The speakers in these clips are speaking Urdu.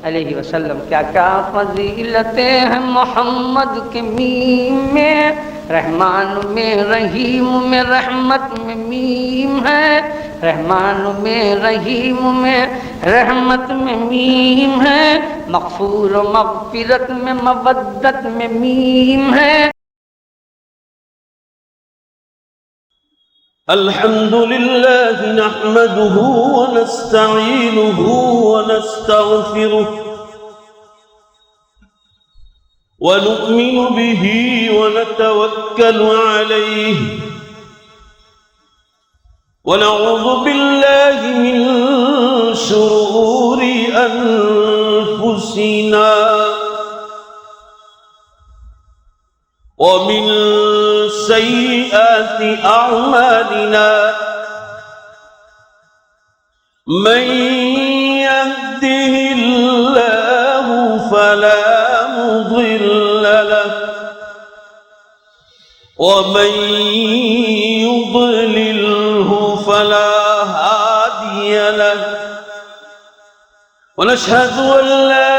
علیہ وسلم. کیا کیا فضیلتیں ہیں محمد کے میم میں، رحمان میں رحیم میں رحمت میں میم ہے، رحمان میں رحیم میں رحمت میں میم ہے، مغفور و مغفرت میں مودت میں میم ہے. الحمد لله نحمده ونستعينه ونستغفره ونؤمن به ونتوكل عليه ونعوذ بالله من شرور أنفسنا ومن سيئات أعمالنا من يهده الله فلا مضل له ومن يضلله فلا هادي له ونشهد أن لا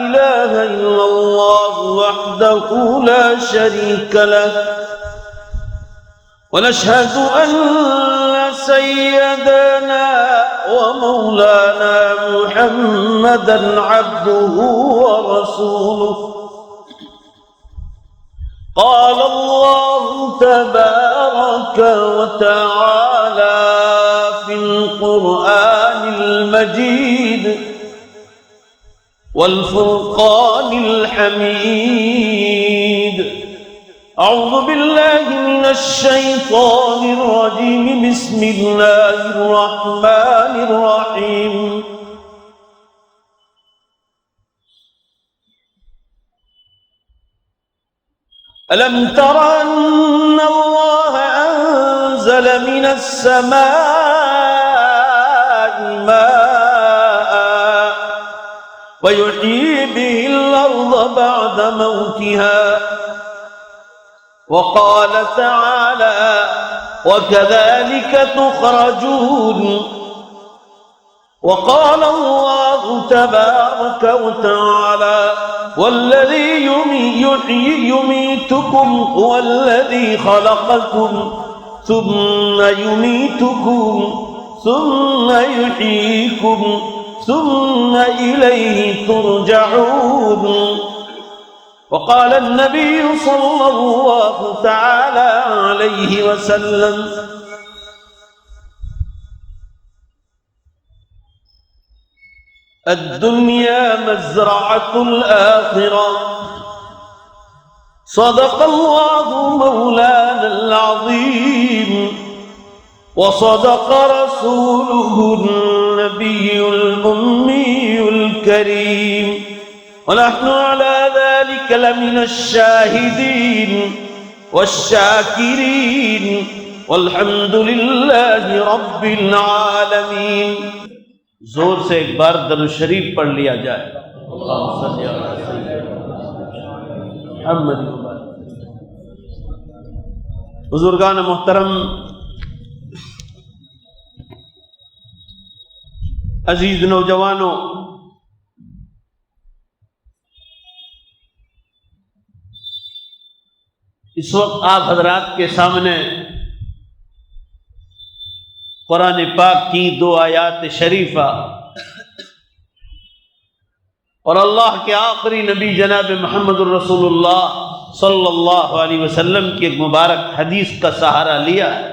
إله إلا الله وحده لا شريك له ونشهد أن سيدنا ومولانا محمدا عبده ورسوله. قال الله تبارك وتعالى في القرآن المجيد والفرقان الحميد. أعوذ بالله من الشيطان الرجيم. بسم الله الرحمن الرحيم. ألم تر أن الله أنزل من السماء ماء ويحيي به الأرض بعد موتها. وقال تعالى وكذلك تخرجون. وقال الله تبارك وتعالى والذي يميتكم هو الذي خلقكم ثم يميتكم ثم يحييكم ثم إليه ترجعون. وقال النبي صلى الله تعالى عليه وسلم الدنيا مزرعة الآخرة. صدق الله مولانا العظيم وصدق رسوله النبي الأمي الكريم ونحن على ذلك لمن الشاهدين والشاكرين والحمد لله رب العالمين. زور سے ایک بار درود شریف پڑھ لیا جائے. اللهم صل على سيدنا محمد. بزرگان محترم، عزیز نوجوانوں، اس وقت آپ حضرات کے سامنے قرآن پاک کی 2 آیات شریفہ اور اللہ کے آخری نبی جناب محمد الرسول اللہ صلی اللہ علیہ وسلم کی ایک مبارک حدیث کا سہارا لیا ہے.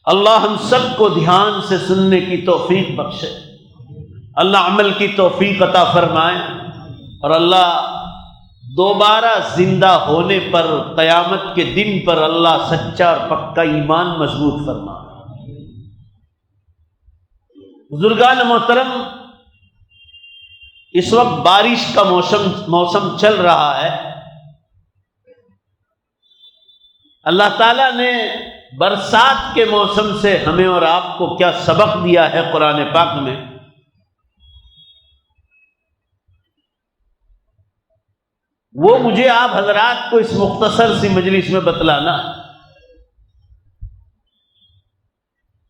اللہ ہم سب کو دھیان سے سننے کی توفیق بخشے، اللہ عمل کی توفیق عطا فرمائے، اور اللہ دوبارہ زندہ ہونے پر قیامت کے دن پر اللہ سچا اور پکا ایمان مضبوط فرمائے. بزرگان محترم، اس وقت بارش کا موسم چل رہا ہے. اللہ تعالیٰ نے برسات کے موسم سے ہمیں اور آپ کو کیا سبق دیا ہے قرآن پاک میں. وہ مجھے آپ حضرات کو اس مختصر سی مجلس میں بتلانا ہے.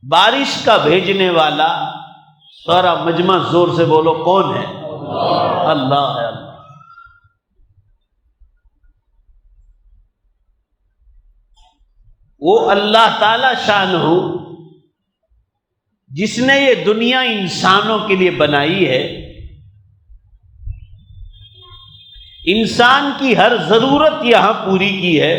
بارش کا بھیجنے والا سارا مجمع زور سے بولو کون ہے؟ اللہ ہے۔ اللہ وہ اللہ تعالی شانہ جس نے یہ دنیا انسانوں کے لیے بنائی ہے، انسان کی ہر ضرورت یہاں پوری کی ہے۔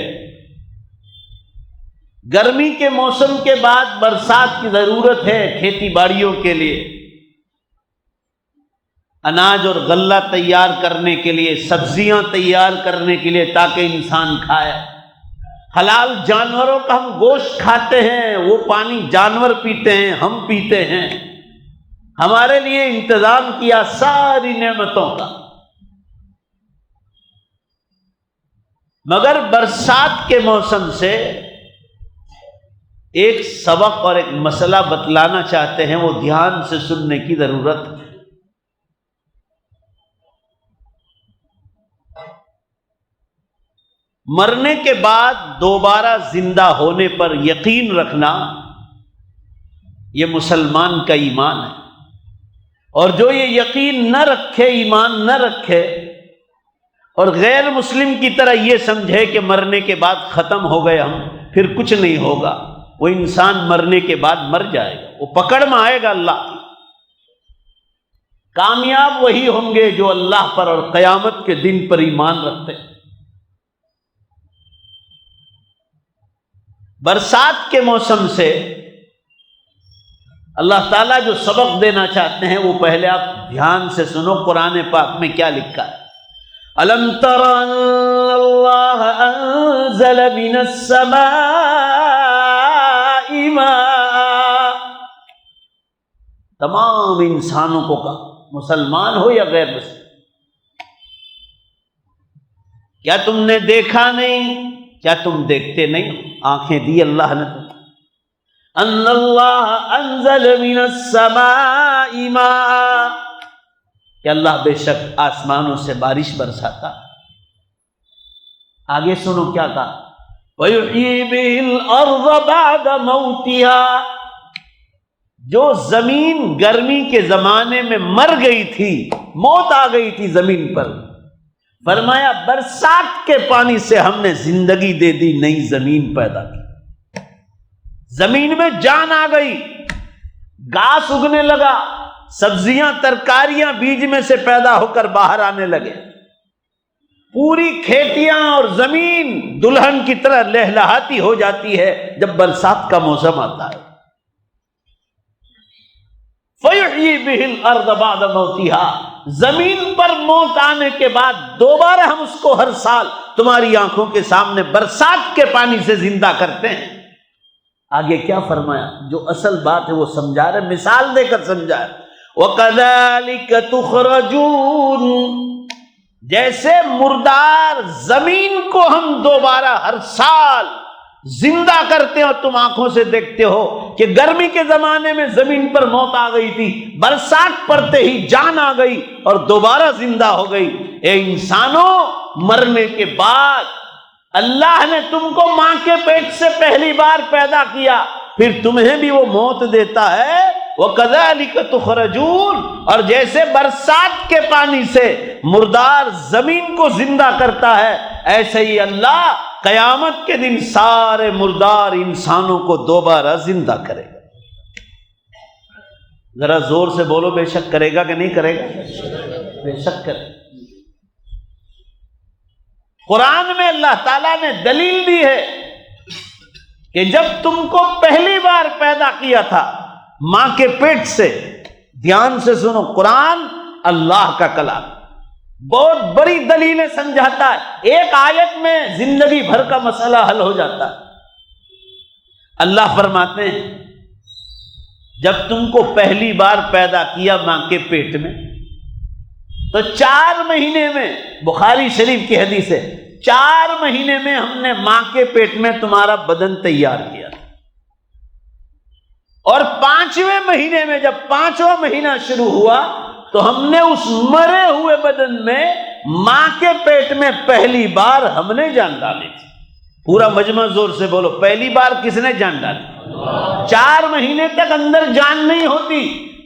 گرمی کے موسم کے بعد برسات کی ضرورت ہے کھیتی باڑیوں کے لیے، اناج اور غلہ تیار کرنے کے لیے، سبزیاں تیار کرنے کے لیے تاکہ انسان کھائے۔ حلال جانوروں کا ہم گوشت کھاتے ہیں، وہ پانی جانور پیتے ہیں، ہم پیتے ہیں۔ ہمارے لیے انتظام کیا ساری نعمتوں کا۔ مگر برسات کے موسم سے ایک سبق اور ایک مسئلہ بتلانا چاہتے ہیں، وہ دھیان سے سننے کی ضرورت ہے۔ مرنے کے بعد دوبارہ زندہ ہونے پر یقین رکھنا یہ مسلمان کا ایمان ہے، اور جو یہ یقین نہ رکھے، ایمان نہ رکھے اور غیر مسلم کی طرح یہ سمجھے کہ مرنے کے بعد ختم ہو گئے ہم، پھر کچھ نہیں ہوگا، وہ انسان مرنے کے بعد مر جائے گا، وہ پکڑ میں آئے گا اللہ کی۔ کامیاب وہی ہوں گے جو اللہ پر اور قیامت کے دن پر ایمان رکھتے ہیں۔ برسات کے موسم سے اللہ تعالیٰ جو سبق دینا چاہتے ہیں وہ پہلے آپ دھیان سے سنو۔ قرآن پاک میں کیا لکھا ہے؟ أَلَمْ تَرَ أَنَّ اللَّهَ أَنزَلَ مِنَ السَّمَاءِ مَاءً۔ تمام انسانوں کو کہا، مسلمان ہو یا غیر مسلم، کیا تم نے دیکھا نہیں؟ کیا تم دیکھتے نہیں؟ آنکھیں دی اللہ نے تم۔ ان اللہ انزل من السماء ماء، کہ اللہ بے شک آسمانوں سے بارش برساتا۔ آگے سنو کیا کہا، وَيُحْيِي بِهِ الْأَرْضَ بَعْدَ مَوْتِهَا، جو زمین گرمی کے زمانے میں مر گئی تھی، موت آ گئی تھی زمین پر، فرمایا برسات کے پانی سے ہم نے زندگی دے دی، نئی زمین پیدا کی، زمین میں جان آ گئی، گھاس اگنے لگا، سبزیاں ترکاریاں بیج میں سے پیدا ہو کر باہر آنے لگے، پوری کھیتیاں اور زمین دلہن کی طرح لہلہاتی ہو جاتی ہے جب برسات کا موسم آتا ہے۔ فَيُحْيِي بِهِ الْأَرْضَ بَعْدَ مَوْتِهَا، زمین پر موت آنے کے بعد دوبارہ ہم اس کو ہر سال تمہاری آنکھوں کے سامنے برسات کے پانی سے زندہ کرتے ہیں۔ آگے کیا فرمایا؟ جو اصل بات ہے وہ سمجھا رہے، مثال دے کر سمجھا رہے، وَكَذَلِكَ تُخْرَجُونَ، جیسے مردار زمین کو ہم دوبارہ ہر سال زندہ کرتے ہو، تم آنکھوں سے دیکھتے ہو کہ گرمی کے زمانے میں زمین پر موت آ گئی تھی، برسات پڑتے ہی جان آ گئی اور دوبارہ زندہ ہو گئی۔ اے انسانوں، مرنے کے بعد اللہ نے تم کو ماں کے پیٹ سے پہلی بار پیدا کیا، پھر تمہیں بھی وہ موت دیتا ہے۔ وَكَذَلِكَ تُخْرَجُونَ، اور جیسے برسات کے پانی سے مردار زمین کو زندہ کرتا ہے، ایسے ہی اللہ قیامت کے دن سارے مردار انسانوں کو دوبارہ زندہ کرے گا۔ ذرا زور سے بولو، بے شک کرے گا کہ نہیں کرے گا؟ بے شک کرے گا۔ قرآن میں اللہ تعالیٰ نے دلیل دی ہے کہ جب تم کو پہلی بار پیدا کیا تھا ماں کے پیٹ سے، دھیان سے سنو، قرآن اللہ کا کلام بہت بڑی دلیلیں سمجھاتا ہے، ایک آیت میں زندگی بھر کا مسئلہ حل ہو جاتا ہے۔ اللہ فرماتے ہیں جب تم کو پہلی بار پیدا کیا ماں کے پیٹ میں تو 4 مہینے میں، بخاری شریف کی حدیث ہے، 4 مہینے میں ہم نے ماں کے پیٹ میں تمہارا بدن تیار کیا، اور 5ویں مہینے میں جب 5واں مہینہ شروع ہوا تو ہم نے اس مرے ہوئے بدن میں ماں کے پیٹ میں پہلی بار ہم نے جان ڈالی تھی۔ پورا مجمع زور سے بولو، پہلی بار کس نے جان ڈالی؟ 4 مہینے تک اندر جان نہیں ہوتی،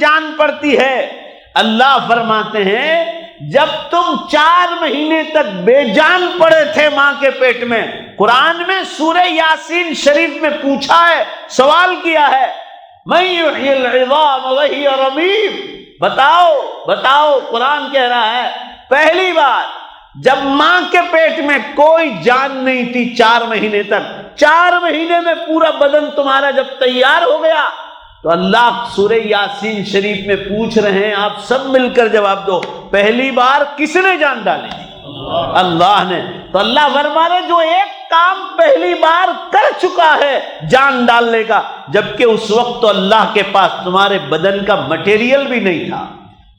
جان پڑتی ہے۔ اللہ فرماتے ہیں جب تم 4 مہینے تک بے جان پڑے تھے ماں کے پیٹ میں، قرآن میں سورہ یاسین شریف میں پوچھا ہے، سوال کیا ہے، من یحیی العظام وہی رمیم، بتاؤ قرآن کہہ رہا ہے پہلی بار جب ماں کے پیٹ میں کوئی جان نہیں تھی 4 مہینے تک، 4 مہینے میں پورا بدن تمہارا جب تیار ہو گیا تو اللہ سورہ یاسین شریف میں پوچھ رہے ہیں، آپ سب مل کر جواب دو، پہلی بار کس نے جان ڈالی تھی؟ اللہ نے۔ تو اللہ فرما رہے جو ایک کام پہلی بار کر چکا ہے جان ڈالنے کا، جبکہ اس وقت تو اللہ کے پاس تمہارے بدن کا مٹیریل بھی نہیں تھا،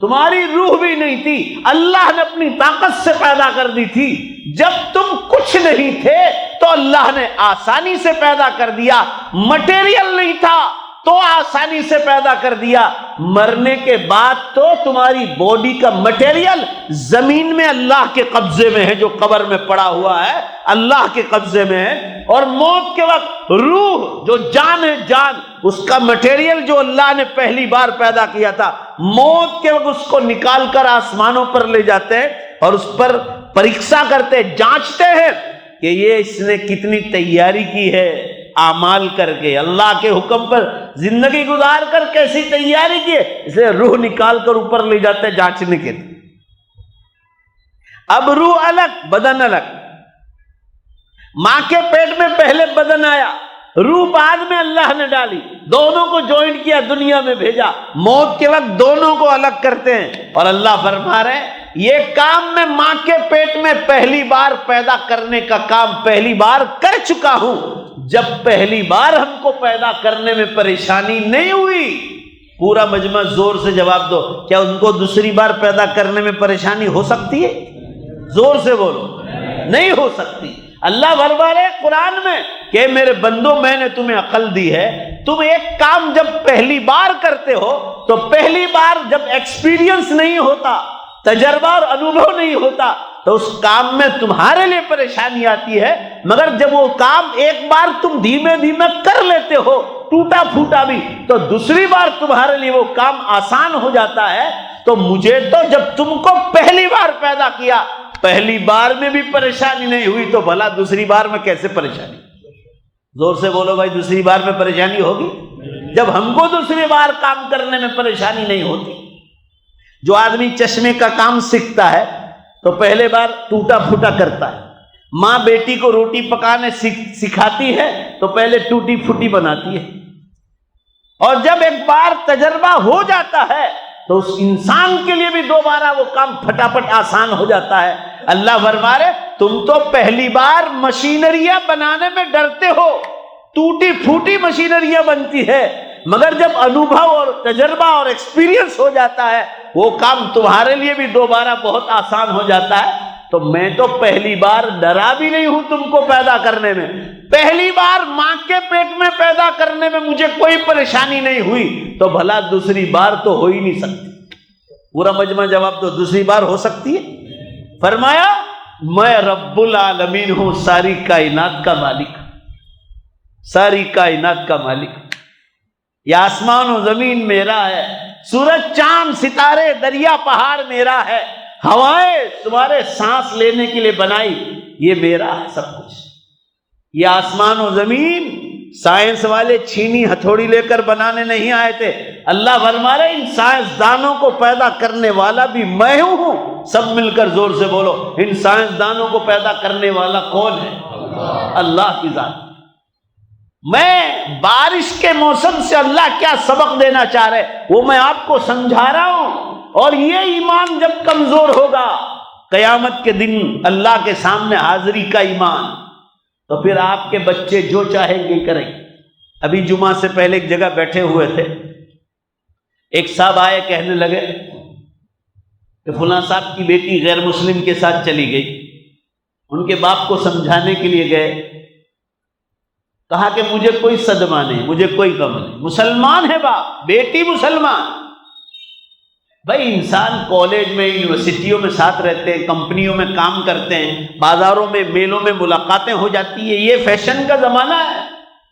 تمہاری روح بھی نہیں تھی، اللہ نے اپنی طاقت سے پیدا کر دی تھی۔ جب تم کچھ نہیں تھے تو اللہ نے آسانی سے پیدا کر دیا، مٹیریل نہیں تھا تو آسانی سے پیدا کر دیا، مرنے کے بعد تو تمہاری باڈی کا مٹیریل زمین میں اللہ کے قبضے میں ہے، جو قبر میں پڑا ہوا ہے اللہ کے قبضے میں ہے، اور موت کے وقت روح جو جان ہے، جان اس کا مٹیریل جو اللہ نے پہلی بار پیدا کیا تھا، موت کے وقت اس کو نکال کر آسمانوں پر لے جاتے ہیں اور اس پر پریکشا کرتے، جانچتے ہیں کہ یہ اس نے کتنی تیاری کی ہے اعمال کر کے، اللہ کے حکم پر زندگی گزار کر کیسی تیاری کی ہے، اسے روح نکال کر اوپر لے جاتے ہیں جانچنے کے لیے۔ اب روح الگ بدن الگ، ماں کے پیٹ میں پہلے بدن آیا، روح بعد میں اللہ نے ڈالی، دونوں کو جوائنٹ کیا، دنیا میں بھیجا، موت کے وقت دونوں کو الگ کرتے ہیں، اور اللہ فرما رہے ہیں یہ کام میں ماں کے پیٹ میں پہلی بار پیدا کرنے کا کام پہلی بار کر چکا ہوں۔ جب پہلی بار ہم کو پیدا کرنے میں پریشانی نہیں ہوئی، پورا مجمع زور سے جواب دو، کیا ان کو دوسری بار پیدا کرنے میں پریشانی ہو سکتی ہے؟ زور سے بولو، نہیں ہو سکتی۔ اللہ فرما رہے قرآن میں کہ میرے بندو میں نے تمہیں عقل دی ہے، تم ایک کام جب پہلی بار کرتے ہو تو پہلی بار جب ایکسپیرینس نہیں ہوتا، تجربہ اور انوبھو نہیں ہوتا تو اس کام میں تمہارے لیے پریشانی آتی ہے، مگر جب وہ کام ایک بار تم دھیمے دھیمے کر لیتے ہو، ٹوٹا پھوٹا بھی، تو دوسری بار تمہارے لیے وہ کام آسان ہو جاتا ہے۔ تو مجھے تو جب تم کو پہلی بار پیدا کیا، پہلی بار میں بھی پریشانی نہیں ہوئی، تو بھلا دوسری بار میں کیسے پریشانی؟ زور سے بولو بھائی، دوسری بار میں پریشانی ہوگی؟ جب ہم کو دوسری بار کام کرنے میں پریشانی نہیں ہوتی۔ جو آدمی چشمے کا کام سیکھتا ہے تو پہلے بار ٹوٹا پھوٹا کرتا ہے، ماں بیٹی کو روٹی پکانے سکھاتی ہے تو پہلے ٹوٹی پھوٹی بناتی ہے، اور جب ایک بار تجربہ ہو جاتا ہے تو اس انسان کے لیے بھی دوبارہ وہ کام پھٹافٹ آسان ہو جاتا ہے۔ اللہ فرما رہے تم تو پہلی بار مشینریاں بنانے میں ڈرتے ہو، ٹوٹی پھوٹی مشینریاں بنتی ہے، مگر جب انوبھو اور تجربہ اور ایکسپیرینس ہو جاتا ہے وہ کام تمہارے لیے بھی دوبارہ بہت آسان ہو جاتا ہے۔ تو میں تو پہلی بار ڈرا بھی نہیں ہوں تم کو پیدا کرنے میں، پہلی بار ماں کے پیٹ میں پیدا کرنے میں مجھے کوئی پریشانی نہیں ہوئی، تو بھلا دوسری بار تو ہو ہی نہیں سکتی۔ پورا مجمع جواب دو، دوسری بار ہو سکتی ہے؟ فرمایا میں رب العالمین ہوں، ساری کائنات کا مالک، ساری کائنات کا مالک، یہ آسمان و زمین میرا ہے، سورج چاند ستارے دریا پہاڑ میرا ہے، ہوائیں تمہارے سانس لینے کے لیے بنائی یہ میرا ہے سب کچھ۔ یہ آسمان و زمین سائنس والے چھینی ہتھوڑی لے کر بنانے نہیں آئے تھے، اللہ فرما رہے ان سائنسدانوں کو پیدا کرنے والا بھی میں ہوں۔ سب مل کر زور سے بولو، ان سائنسدانوں کو پیدا کرنے والا کون ہے؟ اللہ کی ذات۔ میں بارش کے موسم سے اللہ کیا سبق دینا چاہ رہے وہ میں آپ کو سمجھا رہا ہوں، اور یہ ایمان جب کمزور ہوگا قیامت کے دن اللہ کے سامنے حاضری کا ایمان، تو پھر آپ کے بچے جو چاہیں گے کریں۔ ابھی جمعہ سے پہلے ایک جگہ بیٹھے ہوئے تھے، ایک صاحب آئے کہنے لگے کہ فلاں صاحب کی بیٹی غیر مسلم کے ساتھ چلی گئی، ان کے باپ کو سمجھانے کے لیے گئے، کہا کہ مجھے کوئی صدمہ نہیں، مجھے کوئی غم نہیں، مسلمان ہے باپ، بیٹی مسلمان۔ بھائی انسان کالج میں یونیورسٹیوں میں ساتھ رہتے ہیں، کمپنیوں میں کام کرتے ہیں، بازاروں میں میلوں میں ملاقاتیں ہو جاتی ہے، یہ فیشن کا زمانہ ہے،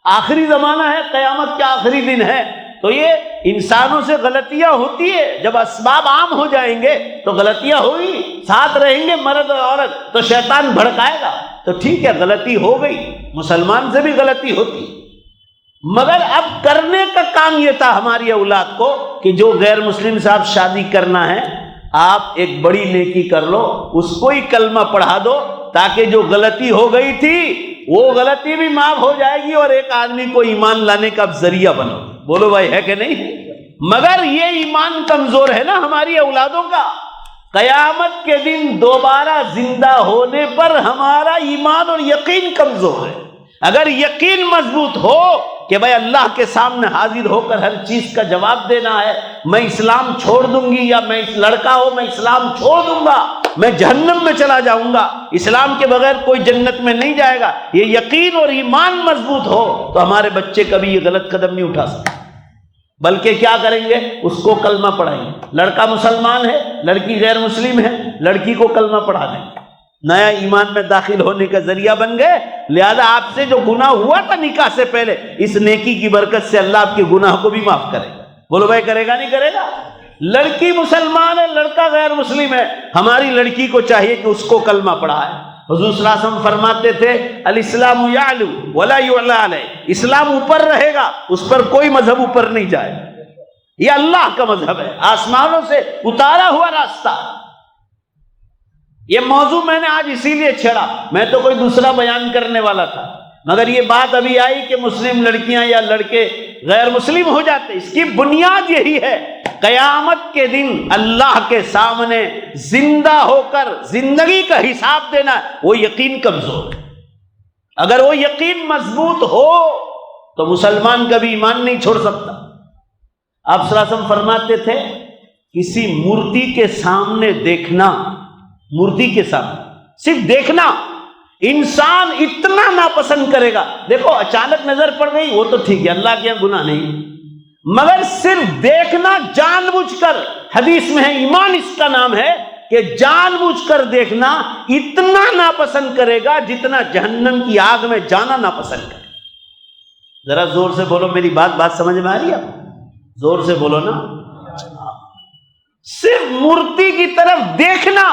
آخری زمانہ ہے، قیامت کا آخری دن ہے، تو یہ انسانوں سے غلطیاں ہوتی ہے، جب اسباب عام ہو جائیں گے تو غلطیاں ہوگی، ساتھ رہیں گے مرد اور عورت تو شیطان بھڑکائے گا، تو ٹھیک ہے غلطی ہو گئی، مسلمان سے بھی غلطی ہوتی، مگر اب کرنے کا کام یہ تھا ہماری اولاد کو کہ جو غیر مسلم سے آپ شادی کرنا ہے آپ ایک بڑی نیکی کر لو، اس کو ہی کلمہ پڑھا دو تاکہ جو غلطی ہو گئی تھی وہ غلطی بھی معاف ہو جائے گی اور ایک آدمی کو ایمان لانے کا ذریعہ بنو۔ بولو بھائی ہے کہ نہیں؟ مگر یہ ایمان کمزور ہے نا ہماری اولادوں کا، قیامت کے دن دوبارہ زندہ ہونے پر ہمارا ایمان اور یقین کمزور ہے۔ اگر یقین مضبوط ہو کہ بھائی اللہ کے سامنے حاضر ہو کر ہر چیز کا جواب دینا ہے، میں اسلام چھوڑ دوں گی یا میں لڑکا ہو میں اسلام چھوڑ دوں گا، میں جہنم میں چلا جاؤں گا، اسلام کے بغیر کوئی جنت میں نہیں جائے گا، یہ یقین اور ایمان مضبوط ہو تو ہمارے بچے کبھی یہ غلط قدم نہیں اٹھا سکتے، بلکہ کیا کریں گے؟ اس کو کلمہ پڑھائیں گے۔ لڑکا مسلمان ہے، لڑکی غیر مسلم ہے، لڑکی کو کلمہ پڑھا دیں گے، نیا ایمان میں داخل ہونے کا ذریعہ بن گئے۔ لہذا آپ سے جو گناہ ہوا تھا نکاح سے پہلے، اس نیکی کی برکت سے اللہ آپ کے گناہ کو بھی معاف کرے گا۔ بولو بھائی کرے گا نہیں کرے گا؟ لڑکی مسلمان ہے، لڑکا غیر مسلم ہے، ہماری لڑکی کو چاہیے کہ اس کو کلمہ پڑھائے۔ حضور صلی اللہ علیہ وسلم فرماتے تھے الاسلام یعلو ولا یعلی علیہ، اسلام اوپر رہے گا، اس پر کوئی مذہب اوپر نہیں جائے، یہ اللہ کا مذہب ہے، آسمانوں سے اتارا ہوا راستہ۔ یہ موضوع میں نے آج اسی لیے چھیڑا، میں تو کوئی دوسرا بیان کرنے والا تھا، مگر یہ بات ابھی آئی کہ مسلم لڑکیاں یا لڑکے غیر مسلم ہو جاتے، اس کی بنیاد یہی ہے قیامت کے دن اللہ کے سامنے زندہ ہو کر زندگی کا حساب دینا، وہ یقین کمزور ہے۔ اگر وہ یقین مضبوط ہو تو مسلمان کبھی ایمان نہیں چھوڑ سکتا۔ آپ صلی اللہ علیہ وسلم فرماتے تھے کسی مورتی کے سامنے دیکھنا، مورتی کے سامنے صرف دیکھنا انسان اتنا ناپسند کرے گا، دیکھو اچانک نظر پڑ گئی وہ تو ٹھیک ہے، اللہ کے یہاں گناہ نہیں، مگر صرف دیکھنا جان بوجھ کر، حدیث میں ہے ایمان اس کا نام ہے کہ جان بوجھ کر دیکھنا اتنا ناپسند کرے گا جتنا جہنم کی آگ میں جانا ناپسند کرے۔ ذرا زور سے بولو، میری بات سمجھ میں آ رہی ہے آپ؟ زور سے بولو نا۔ صرف مورتی کی طرف دیکھنا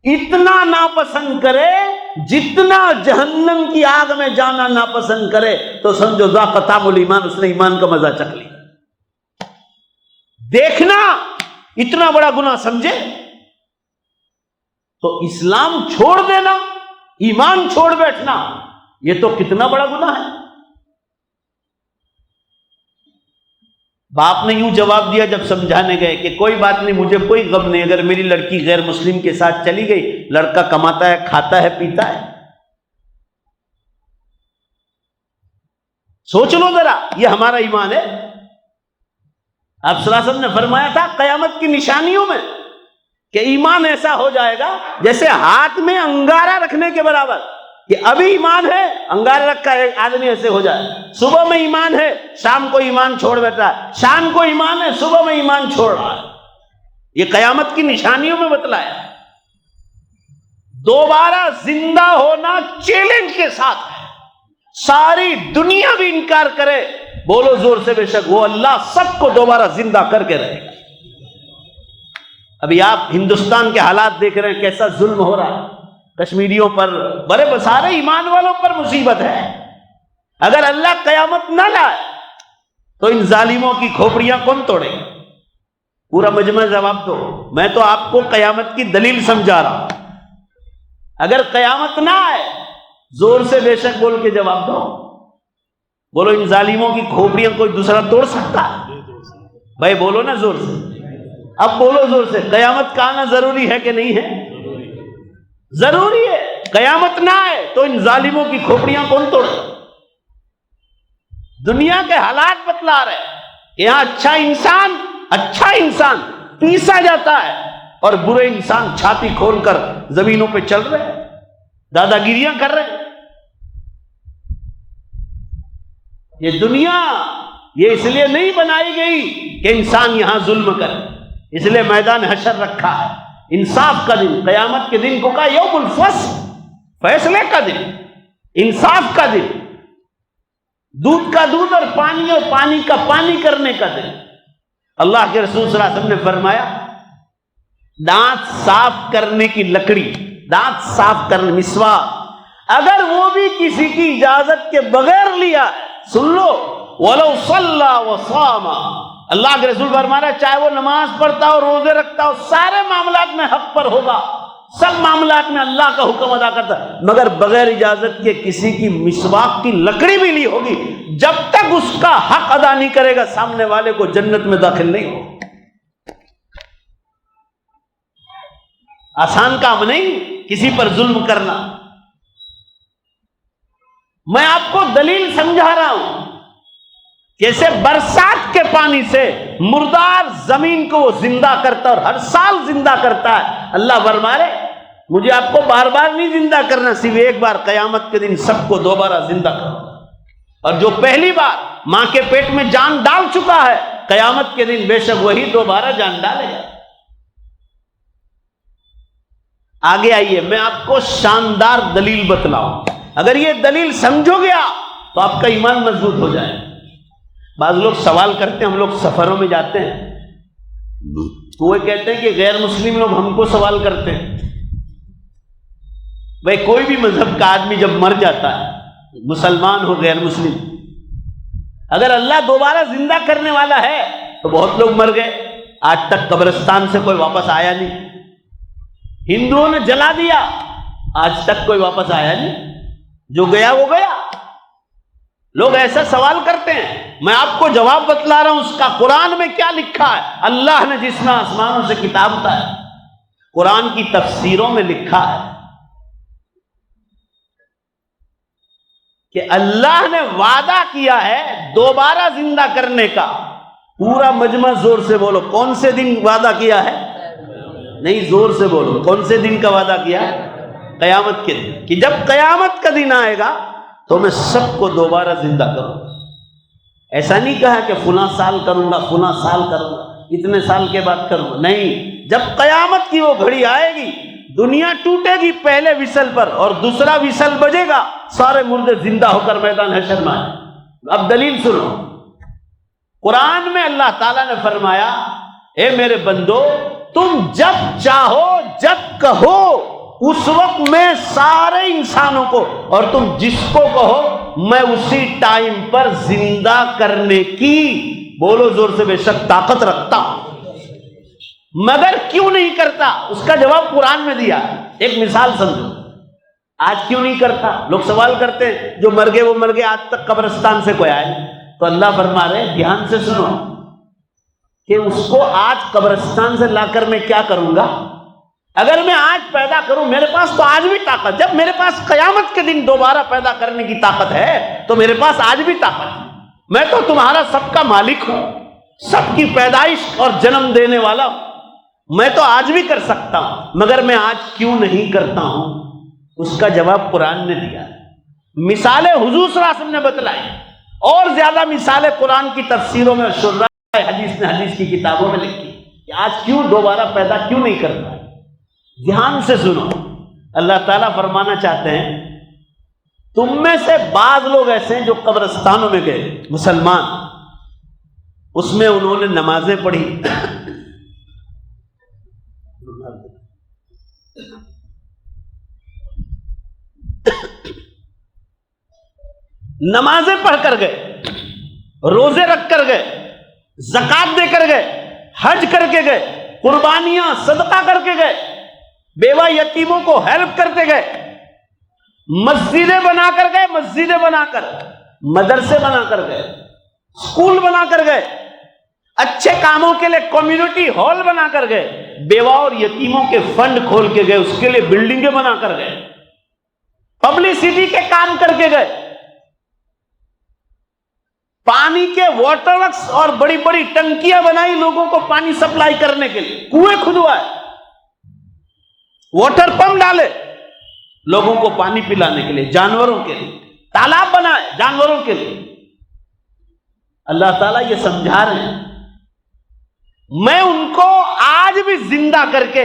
اتنا ناپسند کرے جتنا جہنم کی آگ میں جانا ناپسند کرے، تو سمجھو ذاق طعم الایمان، اس نے ایمان کا مزہ چکھ لیا۔ دیکھنا اتنا بڑا گناہ سمجھے تو اسلام چھوڑ دینا، ایمان چھوڑ بیٹھنا، یہ تو کتنا بڑا گناہ ہے۔ باپ نے یوں جواب دیا جب سمجھانے گئے کہ کوئی بات نہیں، مجھے کوئی غم نہیں، اگر میری لڑکی غیر مسلم کے ساتھ چلی گئی، لڑکا کماتا ہے، کھاتا ہے، پیتا ہے۔ سوچ لو ذرا، یہ ہمارا ایمان ہے۔ آپ صلی اللہ علیہ وسلم نے فرمایا تھا قیامت کی نشانیوں میں کہ ایمان ایسا ہو جائے گا جیسے ہاتھ میں انگارہ رکھنے کے برابر، کہ ابھی ایمان ہے، انگارہ رکھا ہے، آدمی ایسے ہو جائے، صبح میں ایمان ہے، شام کو ایمان چھوڑ بیٹھا ہے، شام کو ایمان ہے، صبح میں ایمان چھوڑ رہا ہے۔ یہ قیامت کی نشانیوں میں بتلایا۔ دوبارہ زندہ ہونا چیلنج کے ساتھ ہے، ساری دنیا بھی انکار کرے، بولو زور سے بے شک وہ اللہ سب کو دوبارہ زندہ کر کے رہے گا۔ ابھی آپ ہندوستان کے حالات دیکھ رہے ہیں، کیسا ظلم ہو رہا ہے کشمیریوں پر، بڑے سارے ایمان والوں پر مصیبت ہے۔ اگر اللہ قیامت نہ لائے تو ان ظالموں کی کھوپڑیاں کون توڑے گا؟ پورا مجمع جواب دو، میں تو آپ کو قیامت کی دلیل سمجھا رہا ہوں۔ اگر قیامت نہ آئے زور سے بے شک بول کے جواب دو، بولو ان ظالموں کی کھوپڑیاں کوئی دوسرا توڑ سکتا ہے؟ بھائی بولو نا زور سے، اب بولو زور سے، قیامت کا آنا ضروری ہے کہ نہیں ہے؟ ضروری ہے۔ قیامت نہ آئے تو ان ظالموں کی کھوپڑیاں کون توڑے؟ دنیا کے حالات بتلا رہے ہیں کہ یہاں اچھا انسان پیسا جاتا ہے اور برے انسان چھاتی کھول کر زمینوں پہ چل رہے ہیں، دادا گیریاں کر رہے ہیں۔ یہ دنیا یہ اس لیے نہیں بنائی گئی کہ انسان یہاں ظلم کرے، اس لیے میدان حشر رکھا ہے، انصاف کا دن، قیامت کے دن کو کہا یوم الفصل، فیصلے کا دن، انصاف کا دن۔ دودھ کا دودھ اور پانی کا پانی کرنے کا دن۔ اللہ کے رسول صلی اللہ علیہ وسلم نے فرمایا دانت صاف کرنے کی لکڑی، دانت صاف کرنے مسواک، اگر وہ بھی کسی کی اجازت کے بغیر لیا، سن لو، وَلَوْ صَلَّى وَصَامَ، اللہ کے رسول فرما رہا ہے چاہے وہ نماز پڑھتا ہو، روزے رکھتا ہو، سارے معاملات میں حق پر ہوگا، سب معاملات میں اللہ کا حکم ادا کرتا ہے، مگر بغیر اجازت کے کسی کی مسواک کی لکڑی بھی لی ہوگی، جب تک اس کا حق ادا نہیں کرے گا سامنے والے کو جنت میں داخل نہیں ہو۔ آسان کام نہیں کسی پر ظلم کرنا۔ میں آپ کو دلیل سمجھا رہا ہوں، جیسے برسات کے پانی سے مردار زمین کو وہ زندہ کرتا ہے اور ہر سال زندہ کرتا ہے، اللہ فرما رہے مجھے آپ کو بار بار نہیں زندہ کرنا، صرف ایک بار قیامت کے دن سب کو دوبارہ زندہ کروں گا، اور جو پہلی بار ماں کے پیٹ میں جان ڈال چکا ہے قیامت کے دن بے شک وہی دوبارہ جان ڈالے گا۔ آگے آئیے میں آپ کو شاندار دلیل بتلاؤں، اگر یہ دلیل سمجھو گیا تو آپ کا ایمان مضبوط ہو جائے۔ بعض لوگ سوال کرتے ہیں، ہم لوگ سفروں میں جاتے ہیں تو وہ کہتے ہیں کہ غیر مسلم لوگ ہم کو سوال کرتے ہیں۔ بھائی کوئی بھی مذہب کا آدمی جب مر جاتا ہے، مسلمان ہو غیر مسلم، اگر اللہ دوبارہ زندہ کرنے والا ہے تو بہت لوگ مر گئے، آج تک قبرستان سے کوئی واپس آیا نہیں، ہندوؤں نے جلا دیا، آج تک کوئی واپس آیا نہیں، جو گیا وہ گیا۔ لوگ ایسا سوال کرتے ہیں، میں آپ کو جواب بتلا رہا ہوں اس کا۔ قرآن میں کیا لکھا ہے؟ اللہ نے جس میں آسمانوں سے کتاب اتاری، قرآن کی تفسیروں میں لکھا ہے کہ اللہ نے وعدہ کیا ہے دوبارہ زندہ کرنے کا۔ پورا مجمع زور سے بولو، کون سے دن وعدہ کیا ہے؟ نہیں، زور سے بولو، کون سے دن کا وعدہ کیا ہے؟ قیامت کے دن، کہ جب قیامت کا دن آئے گا تو میں سب کو دوبارہ زندہ کروں گا۔ ایسا نہیں کہا کہ فلاں سال کروں گا، فلاں سال کروں گا، اتنے سال کے بعد کروں گا، نہیں، جب قیامت کی وہ گھڑی آئے گی، دنیا ٹوٹے گی پہلے وصل پر اور دوسرا وصل بجے گا، سارے مردے زندہ ہو کر میدان حشر میں آئے۔ اب دلیل سنو، قرآن میں اللہ تعالیٰ نے فرمایا اے میرے بندو تم جب چاہو جب کہو اس وقت میں سارے انسانوں کو، اور تم جس کو کہو میں اسی ٹائم پر زندہ کرنے کی، بولو زور سے، بے شک طاقت رکھتا ہوں، مگر کیوں نہیں کرتا؟ اس کا جواب قرآن میں دیا۔ ایک مثال سمجھو، آج کیوں نہیں کرتا؟ لوگ سوال کرتے ہیں جو مر گئے وہ مر گئے، آج تک قبرستان سے کوئی آئے نہیں، تو اللہ فرما رہے دھیان سے سنو کہ اس کو آج قبرستان سے لا کر میں کیا کروں گا؟ اگر میں آج پیدا کروں، میرے پاس تو آج بھی طاقت، جب میرے پاس قیامت کے دن دوبارہ پیدا کرنے کی طاقت ہے تو میرے پاس آج بھی طاقت ہے۔ میں تو تمہارا سب کا مالک ہوں، سب کی پیدائش اور جنم دینے والا ہوں، میں تو آج بھی کر سکتا ہوں، مگر میں آج کیوں نہیں کرتا ہوں؟ اس کا جواب قرآن نے دیا۔ مثالیں حضور صلی اللہ علیہ وسلم نے بتلائی، اور زیادہ مثالیں قرآن کی تفسیروں میں، شراح حدیث نے حدیث کی کتابوں میں لکھی کہ آج کیوں دوبارہ پیدا کیوں نہیں کرتا۔ دھیان سے سنو، اللہ تعالیٰ فرمانا چاہتے ہیں تم میں سے بعض لوگ ایسے ہیں جو قبرستانوں میں گئے، مسلمان، اس میں انہوں نے نمازیں پڑھی، نمازیں پڑھ کر گئے، روزے رکھ کر گئے، زکات دے کر گئے، حج کر کے گئے، قربانیاں صدقہ کر کے گئے، بیوہ یتیموں کو ہیلپ کرتے گئے، مسجدیں بنا کر گئے، مسجدیں بنا کر، مدرسے بنا کر گئے، اسکول بنا کر گئے، اچھے کاموں کے لیے کمیونٹی ہال بنا کر گئے، بیوہ اور یتیموں کے فنڈ کھول کے گئے، اس کے لیے بلڈنگیں بنا کر گئے، پبلسٹی کے کام کر کے گئے، پانی کے واٹر ورکس اور بڑی بڑی ٹنکیاں بنائی لوگوں کو پانی سپلائی کرنے کے لیے، کنویں کھدوائے، واٹر پمپ ڈالے لوگوں کو پانی پلانے کے لیے، جانوروں کے لیے تالاب بنائے جانوروں کے لیے۔ اللہ تعالیٰ یہ سمجھا رہے ہیں میں ان کو آج بھی زندہ کر کے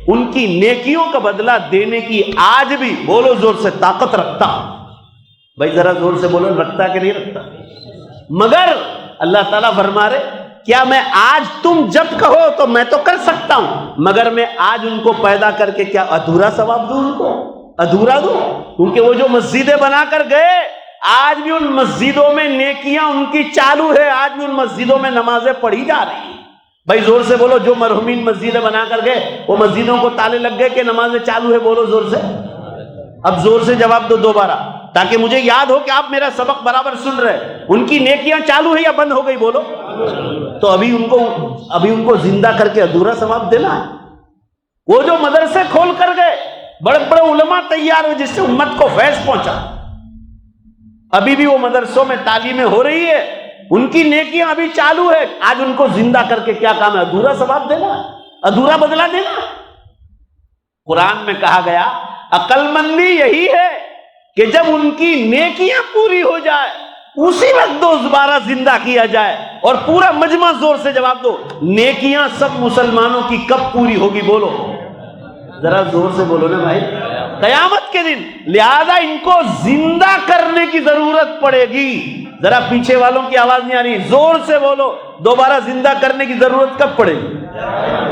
ان کی نیکیوں کا بدلہ دینے کی آج بھی، بولو زور سے، طاقت رکھتا ہوں۔ بھائی ذرا زور سے بولو، رکھتا کہ نہیں رکھتا؟ مگر اللہ تعالیٰ فرما رہے کیا میں آج تم جب کہو تو میں تو کر سکتا ہوں، مگر میں آج ان کو پیدا کر کے کیا ادھورا ثواب دوں؟ ان کو ادھورا دوں؟ کیونکہ وہ جو مسجدیں بنا کر گئے آج بھی ان مسجدوں میں نیکیاں ان کی چالو ہے، آج بھی ان مسجدوں میں نمازیں پڑھی جا رہی ہیں۔ بھائی زور سے بولو، جو مرحومین مسجدیں بنا کر گئے وہ مسجدوں کو تالے لگ گئے کہ نمازیں چالو ہے؟ بولو زور سے، اب زور سے جواب دو دوبارہ، تاکہ مجھے یاد ہو کہ آپ میرا سبق برابر سن رہے۔ ان کی نیکیاں چالو ہے یا بند ہو گئی؟ بولو۔ تو ابھی ان کو زندہ کر کے ادھورا ثواب دینا ہے؟ وہ جو مدرسے کھول کر گئے، بڑے بڑے علماء تیار ہوئے جس سے امت کو فیض پہنچا، ابھی بھی وہ مدرسوں میں تعلیمیں ہو رہی ہے، ان کی نیکیاں ابھی چالو ہے، آج ان کو زندہ کر کے کیا کام ہے؟ ادھورا ثواب دینا، ادھورا بدلہ دینا۔ قرآن میں کہا گیا عقل مندی یہی ہے کہ جب ان کی نیکیاں پوری ہو جائے اسی وقت دوبارہ زندہ کیا جائے۔ اور پورا مجمع زور سے جواب دو، نیکیاں سب مسلمانوں کی کب پوری ہوگی؟ بولو ذرا زور سے بولو نا بھائی، قیامت کے دن۔ لہذا ان کو زندہ کرنے کی ضرورت پڑے گی۔ ذرا پیچھے والوں کی آواز نہیں آ رہی، زور سے بولو، دوبارہ زندہ کرنے کی ضرورت کب پڑے گی؟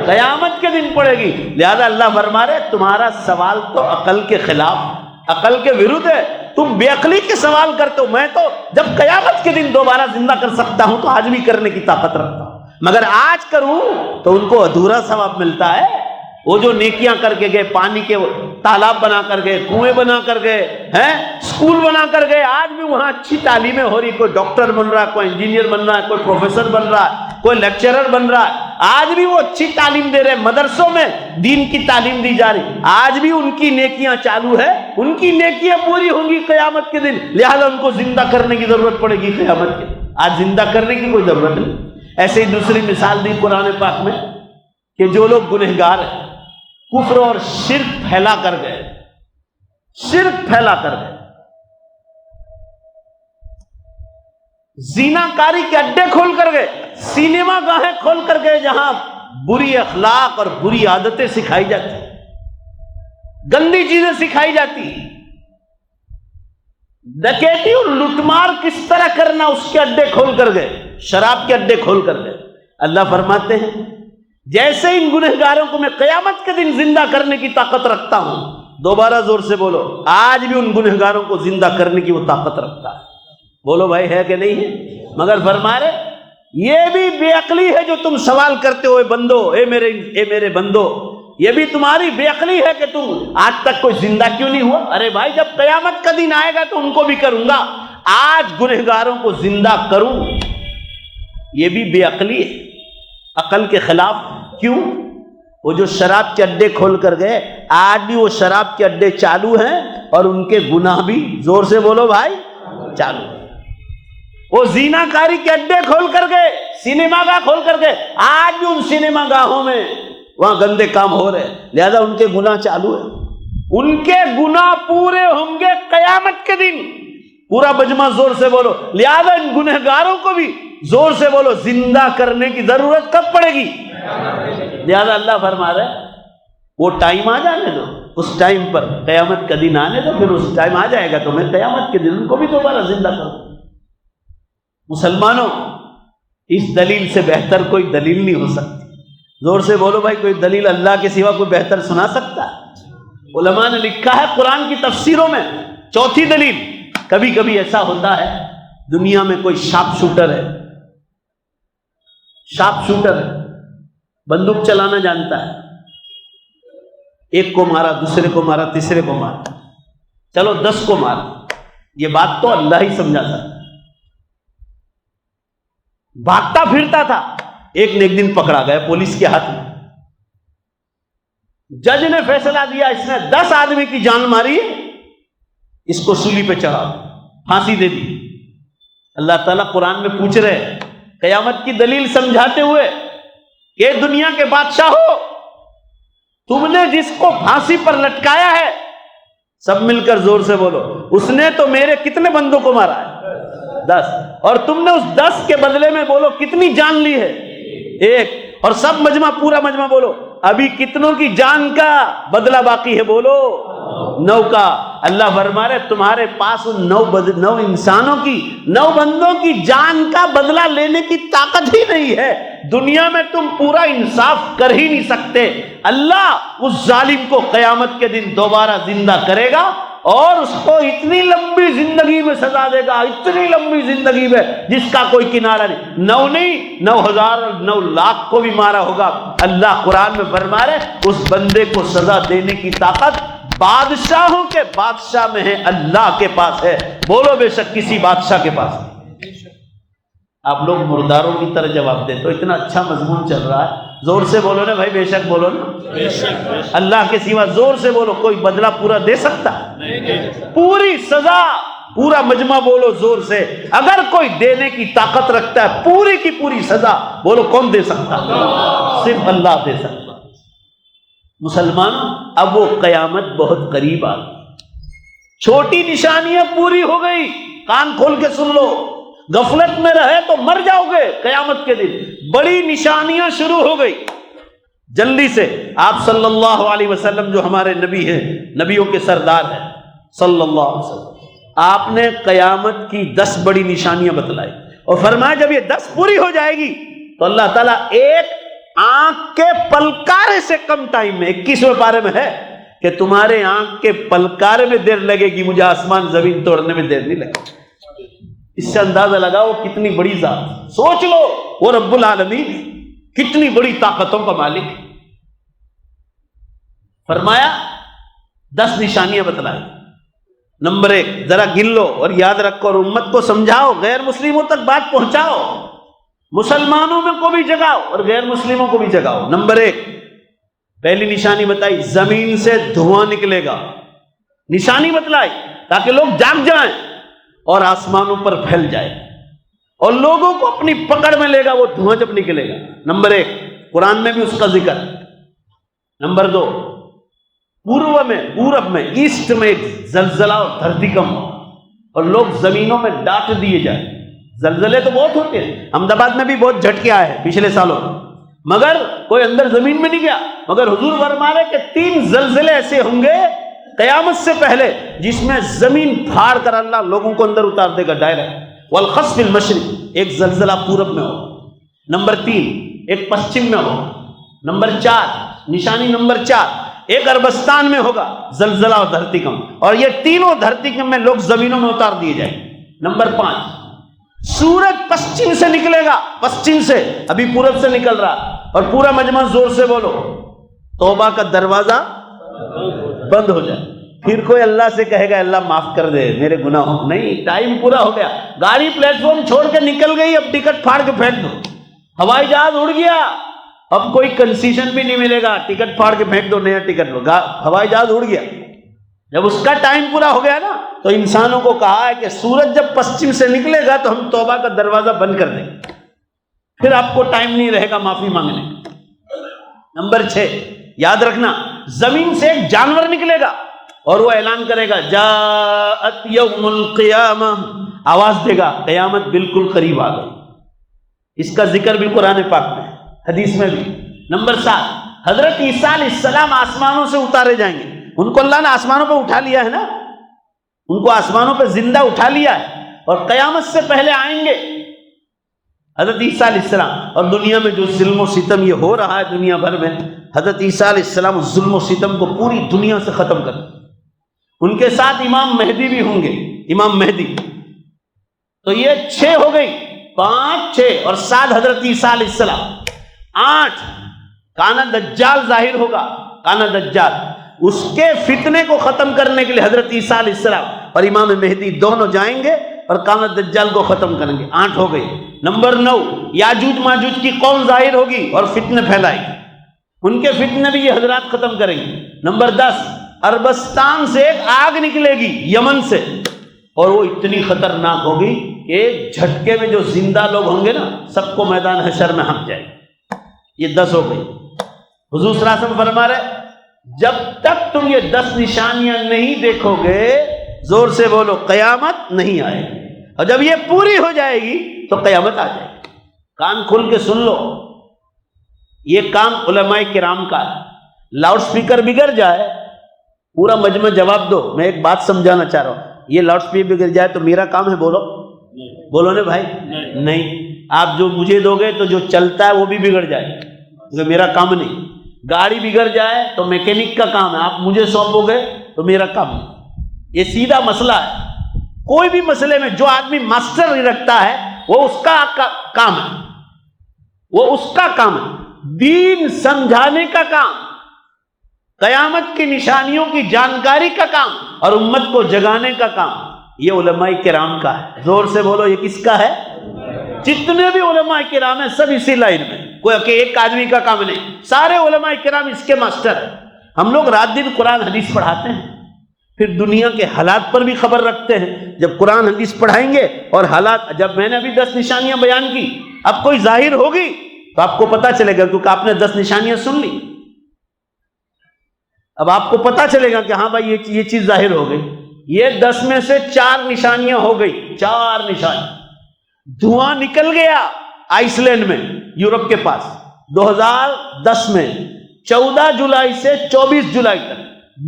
قیامت کے دن پڑے گی۔ لہذا اللہ فرما رہے تمہارا سوال تو عقل کے خلاف، عقل کے ورد ہے، تم بے عقلی کے سوال کرتے ہو۔ میں تو جب قیامت کے دن دوبارہ زندہ کر سکتا ہوں تو آج بھی کرنے کی طاقت رکھتا ہوں، مگر آج کروں تو ان کو ادھورا ثواب ملتا ہے۔ وہ جو نیکیاں کر کے گئے، پانی کے تالاب بنا کر گئے، کنویں بنا کر گئے ہیں، اسکول بنا کر گئے، آج بھی وہاں اچھی تعلیمیں ہو رہی، کوئی ڈاکٹر بن رہا ہے، کوئی انجینئر بن رہا ہے، کوئی پروفیسر بن رہا ہے، کوئی لیکچرر بن رہا ہے، آج بھی وہ اچھی تعلیم دے رہے، مدرسوں میں دین کی تعلیم دی جا رہی، آج بھی ان کی نیکیاں چالو ہے، ان کی نیکیاں پوری ہوں گی قیامت کے دن، لہذا ان کو زندہ کرنے کی ضرورت پڑے گی قیامت کے دن۔ آج زندہ کرنے کی کوئی ضرورت نہیں۔ ایسے ہی دوسری مثال دی قرآن پاک میں کہ جو لوگ گنہگار ہیں، کفر اور شرک پھیلا کر گئے، شرک پھیلا کر گئے، زنا کاری کے اڈے کھول کر گئے، سینما گاہیں کھول کر گئے جہاں بری اخلاق اور بری عادتیں سکھائی جاتی، گندی چیزیں سکھائی جاتی، ڈکیتی اور لوٹمار کس طرح کرنا اس کے اڈے کھول کر گئے، شراب کے اڈے کھول کر گئے۔ اللہ فرماتے ہیں جیسے ان گنہگاروں کو میں قیامت کے دن زندہ کرنے کی طاقت رکھتا ہوں، دوبارہ زور سے بولو، آج بھی ان گنہگاروں کو زندہ کرنے کی وہ طاقت رکھتا ہے۔ بولو بھائی ہے کہ نہیں ہے؟ مگر فرما رہے یہ بھی بے عقلی ہے جو تم سوال کرتے ہو، اے بندو، اے میرے بندو، یہ بھی تمہاری بے عقلی ہے کہ تم آج تک کوئی زندہ کیوں نہیں ہوا؟ ارے بھائی جب قیامت کا دن آئے گا تو ان کو بھی کروں گا، آج گنہگاروں کو زندہ کروں، یہ بھی بے عقلی ہے، عقل کے خلاف۔ کیوں؟ وہ جو شراب کے اڈے کھول کر گئے آج بھی وہ شراب کے اڈے چالو ہیں اور ان کے گناہ بھی، زور سے بولو بھائی، چالو ہیں۔ وہ زنا کاری کے اڈے کھول کر گئے، سینما گاہ کھول کر گئے، آج بھی ان سینما گاہوں میں وہاں گندے کام ہو رہے، لہذا ان کے گناہ چالو ہیں، ان کے گناہ پورے ہوں گے قیامت کے دن۔ پورا مجمع زور سے بولو، لہذا ان گنہگاروں کو بھی زور سے بولو زندہ کرنے کی ضرورت کب پڑے گی؟ لہذا اللہ فرما رہے وہ ٹائم آ جانے دو، اس ٹائم پر قیامت کا دن آنے دو، پھر اس ٹائم آ جائے گا تو میں قیامت کے دن ان کو بھی دوبارہ زندہ کروں۔ مسلمانوں، اس دلیل سے بہتر کوئی دلیل نہیں ہو سکتی۔ زور سے بولو بھائی، کوئی دلیل اللہ کے سوا کوئی بہتر سنا سکتا ہے؟ علماء نے لکھا ہے قرآن کی تفسیروں میں، چوتھی دلیل، کبھی کبھی ایسا ہوتا ہے دنیا میں کوئی شارپ شوٹر ہے، شارپ شوٹر ہے، بندوق چلانا جانتا ہے، ایک کو مارا، دوسرے کو مارا، تیسرے کو مارا، چلو 10 کو مارا، یہ بات تو اللہ ہی سمجھا تھا، بھاگتا پھرتا تھا، ایک نے ایک دن پکڑا گیا پولیس کے ہاتھ میں، جج نے فیصلہ دیا اس نے 10 آدمی کی جان ماری، اس کو سولی پہ چڑھا، پھانسی دے دی۔ اللہ تعالیٰ قرآن میں پوچھ رہے قیامت کی دلیل سمجھاتے ہوئے کہ دنیا کے بادشاہ ہو، تم نے جس کو پھانسی پر لٹکایا ہے، سب مل کر زور سے بولو، اس نے تو میرے کتنے بندوں کو مارا ہے؟ 10، اور تم نے اس 10 کے بدلے میں بولو کتنی جان لی ہے؟ 1، اور سب مجمع، پورا مجمع بولو ابھی کتنوں کی جان کا بدلہ باقی ہے؟ بولو 9 کا اللہ فرما رہے تمہارے پاس ان 9 انسانوں کی 9 بندوں کی جان کا بدلہ لینے کی طاقت ہی نہیں ہے. دنیا میں تم پورا انصاف کر ہی نہیں سکتے. اللہ اس ظالم کو قیامت کے دن دوبارہ زندہ کرے گا اور اس کو اتنی لمبی زندگی میں سزا دے گا, اتنی لمبی زندگی میں جس کا کوئی کنارہ نہیں. 9 نہیں 9,000 اور 9 لاکھ کو بھی مارا ہوگا. اللہ قرآن میں فرما رہے اس بندے کو سزا دینے کی طاقت بادشاہوں کے بادشاہ میں ہے, اللہ کے پاس ہے. بولو بے شک کسی بادشاہ کے پاس نہیں. آپ لوگ مرداروں کی طرح جواب دیں تو اتنا اچھا مضمون چل رہا ہے. زور سے بولو نا بھائی, بے شک بولو نا. اللہ کے سوا زور سے بولو. کوئی بدلہ پورا دے سکتا؟ پوری سزا پورا مجمع بولو زور سے. اگر کوئی دینے کی طاقت رکھتا ہے پوری کی پوری سزا, بولو کون دے سکتا؟ صرف اللہ دے سکتا. مسلمان اب وہ قیامت بہت قریب آ گئی. چھوٹی نشانیاں پوری ہو گئی. کان کھول کے سن لو, غفلت میں رہے تو مر جاؤ گے قیامت کے دن. بڑی نشانیاں شروع ہو گئی. جلدی سے آپ صلی اللہ علیہ وسلم جو ہمارے نبی ہیں, نبیوں کے سردار ہیں صلی اللہ علیہ وسلم, آپ نے قیامت کی 10 بڑی نشانیاں بتلائی اور فرمایا جب یہ 10 پوری ہو جائے گی تو اللہ تعالیٰ ایک آنکھ کے پلکارے سے کم ٹائم میں 21ویں پارے میں ہے کہ تمہارے آنکھ کے پلکارے میں دیر لگے گی, مجھے آسمان زمین توڑنے میں دیر نہیں لگے گی. اس سے اندازہ لگا وہ کتنی بڑی ذات. سوچ لو وہ رب العالمین کتنی بڑی طاقتوں کا مالک. فرمایا 10 نشانیاں بتلائی. نمبر 1 ذرا گن لو اور یاد رکھو اور امت کو سمجھاؤ, غیر مسلموں تک بات پہنچاؤ, مسلمانوں میں کو بھی جگاؤ اور غیر مسلموں کو بھی جگاؤ. نمبر 1 پہلی نشانی بتائی, زمین سے دھواں نکلے گا. نشانی بتلائی تاکہ لوگ جاگ جائیں اور آسمانوں پر پھیل جائے اور لوگوں کو اپنی پکڑ میں لے گا وہ دھواں جب نکلے گا. نمبر 1 قرآن میں بھی اس کا ذکر. نمبر 2 پورب میں ایسٹ میں ایک زلزلہ اور دھرتی کم اور لوگ زمینوں میں ڈانٹ دیے جائیں. زلزلے تو بہت ہوتے ہیں, احمد آباد میں بھی بہت جھٹکے آئے ہیں پچھلے سالوں میں, مگر کوئی اندر زمین میں نہیں گیا. مگر حضور فرما رہے کہ 3 زلزلے ایسے ہوں گے قیامت سے پہلے جس میں زمین پھاڑ کر اللہ لوگوں کو اندر اتار دے گا ڈائریکٹ. والخسف المشرق, ایک زلزلہ پورب میں ہو. نمبر 3 ایک پشچم میں ہو. نمبر 4 نشانی نمبر 4 ایک عربستان میں ہوگا زلزلہ اور دھرتی کم, اور یہ تینوں دھرتی کم میں لوگ زمینوں میں اتار دیے جائیں. نمبر 5 سورج پشچم سے نکلے گا, پشچم سے, ابھی پورب سے نکل رہا, اور پورا مجمع زور سے بولو توبہ کا دروازہ بند ہو جائے. پھر کوئی اللہ سے کہے گا اللہ معاف کر دے میرے گناہوں, نہیں, ٹائم پورا ہو گیا. گاڑی پلیٹ فارم چھوڑ کے نکل گئی, اب ٹکٹ پھاڑ کے پھینک دو. ہوائی جہاز اڑ گیا, اب کوئی کنسیشن بھی نہیں ملے گا, ٹکٹ پھاڑ کے پھینک دو, نیا ٹکٹ لو. ہوائی جہاز اڑ گیا. جب اس کا ٹائم پورا ہو گیا نا تو انسانوں کو کہا ہے کہ سورج جب پشچم سے نکلے گا تو ہم توبہ کا دروازہ بند کر دیں گے, پھر آپ کو ٹائم نہیں رہے گا معافی مانگنے. نمبر 6 یاد رکھنا, زمین سے ایک جانور نکلے گا اور وہ اعلان کرے گا جاءت یوم القیامہ, آواز دے گا قیامت بالکل قریب آ گئی. اس کا ذکر بھی قرآن پاک میں, حدیث میں بھی. نمبر 7 حضرت عیسیٰ علیہ السلام آسمانوں سے اتارے جائیں گے. ان کو اللہ نے آسمانوں پہ اٹھا لیا ہے نا, ان کو آسمانوں پہ زندہ اٹھا لیا ہے, اور قیامت سے پہلے آئیں گے حضرت عیسیٰ علیہ السلام. اور دنیا میں جو ظلم و ستم یہ ہو رہا ہے دنیا بھر میں, حضرت عیسیٰ علیہ السلام ظلم و ستم کو پوری دنیا سے ختم کر. ان کے ساتھ امام مہدی بھی ہوں گے, امام مہدی. تو یہ 6 ہو گئی, 5 6 اور 7 حضرت عیسیٰ علیہ السلام. 8 کانا دجال ظاہر ہوگا, کانا دجال, اس کے فتنے کو ختم کرنے کے لیے حضرت عیسیٰ علیہ السلام اور امام مہدی دونوں جائیں گے اور کانا دجال کو ختم کریں گے. 8 ہو گئی. نمبر 9 یاجوج ماجوج کی قوم ظاہر ہوگی اور فتنے پھیلائے گی, ان کے فتنے بھی یہ حضرات ختم کریں گے. نمبر 10 عربستان سے ایک آگ نکلے گی یمن سے, اور وہ اتنی خطرناک ہوگی کہ ایک جھٹکے میں جو زندہ لوگ ہوں گے نا سب کو میدان حشر میں ہنک جائے. یہ 10 ہو گئی. حضور صلی اللہ علیہ وسلم فرما رہے جب تک تم یہ 10 نشانیاں نہیں دیکھو گے, زور سے بولو قیامت نہیں آئے گی, اور جب یہ پوری ہو جائے گی تو قیامت آ جائے گی. کان کھل کے سن لو, یہ کام علماء کرام کا ہے. لاؤڈ سپیکر بگڑ جائے پورا مجمع جواب دو. میں ایک بات سمجھانا چاہ رہا ہوں, یہ لاؤڈ اسپیکر گر جائے تو میرا کام ہے بولو, بولو نا بھائی, نہیں. آپ جو مجھے دو گے تو جو چلتا ہے وہ بھی بگڑ جائے, کیونکہ میرا کام نہیں. گاڑی بگڑ جائے تو میکینک کا کام ہے, آپ مجھے سونپو گے تو میرا کام نہیں. یہ سیدھا مسئلہ ہے. کوئی بھی مسئلے میں جو آدمی ماسٹر رکھتا ہے وہ اس کا کام ہے, وہ اس کا کام ہے. دین سمجھانے کا کام, قیامت کی نشانیوں کی جانکاری کا کام, اور امت کو جگانے کا کام, یہ علماء کرام کا ہے. زور سے بولو, یہ کس کا ہے؟ جتنے بھی علماء کرام ہیں سب اسی لائن میں, کوئی کہ ایک آدمی کا کام نہیں, سارے علماء کرام اس کے ماسٹر ہیں. ہم لوگ رات دن قرآن حدیث پڑھاتے ہیں, پھر دنیا کے حالات پر بھی خبر رکھتے ہیں. جب قرآن حدیث پڑھائیں گے اور حالات, جب میں نے ابھی 10 نشانیاں بیان کی, اب کوئی ظاہر ہوگی تو آپ کو پتا چلے گا, کیونکہ آپ نے 10 نشانیاں سن لی. اب آپ کو پتا چلے گا کہ ہاں بھائی یہ چیز ظاہر ہو گئی. یہ 10 میں سے 4 نشانیاں ہو گئی, 4 نشانیاں. دھواں نکل گیا آئس لینڈ میں, یورپ کے پاس, 2010 میں 14 جولائی سے 24 جولائی تک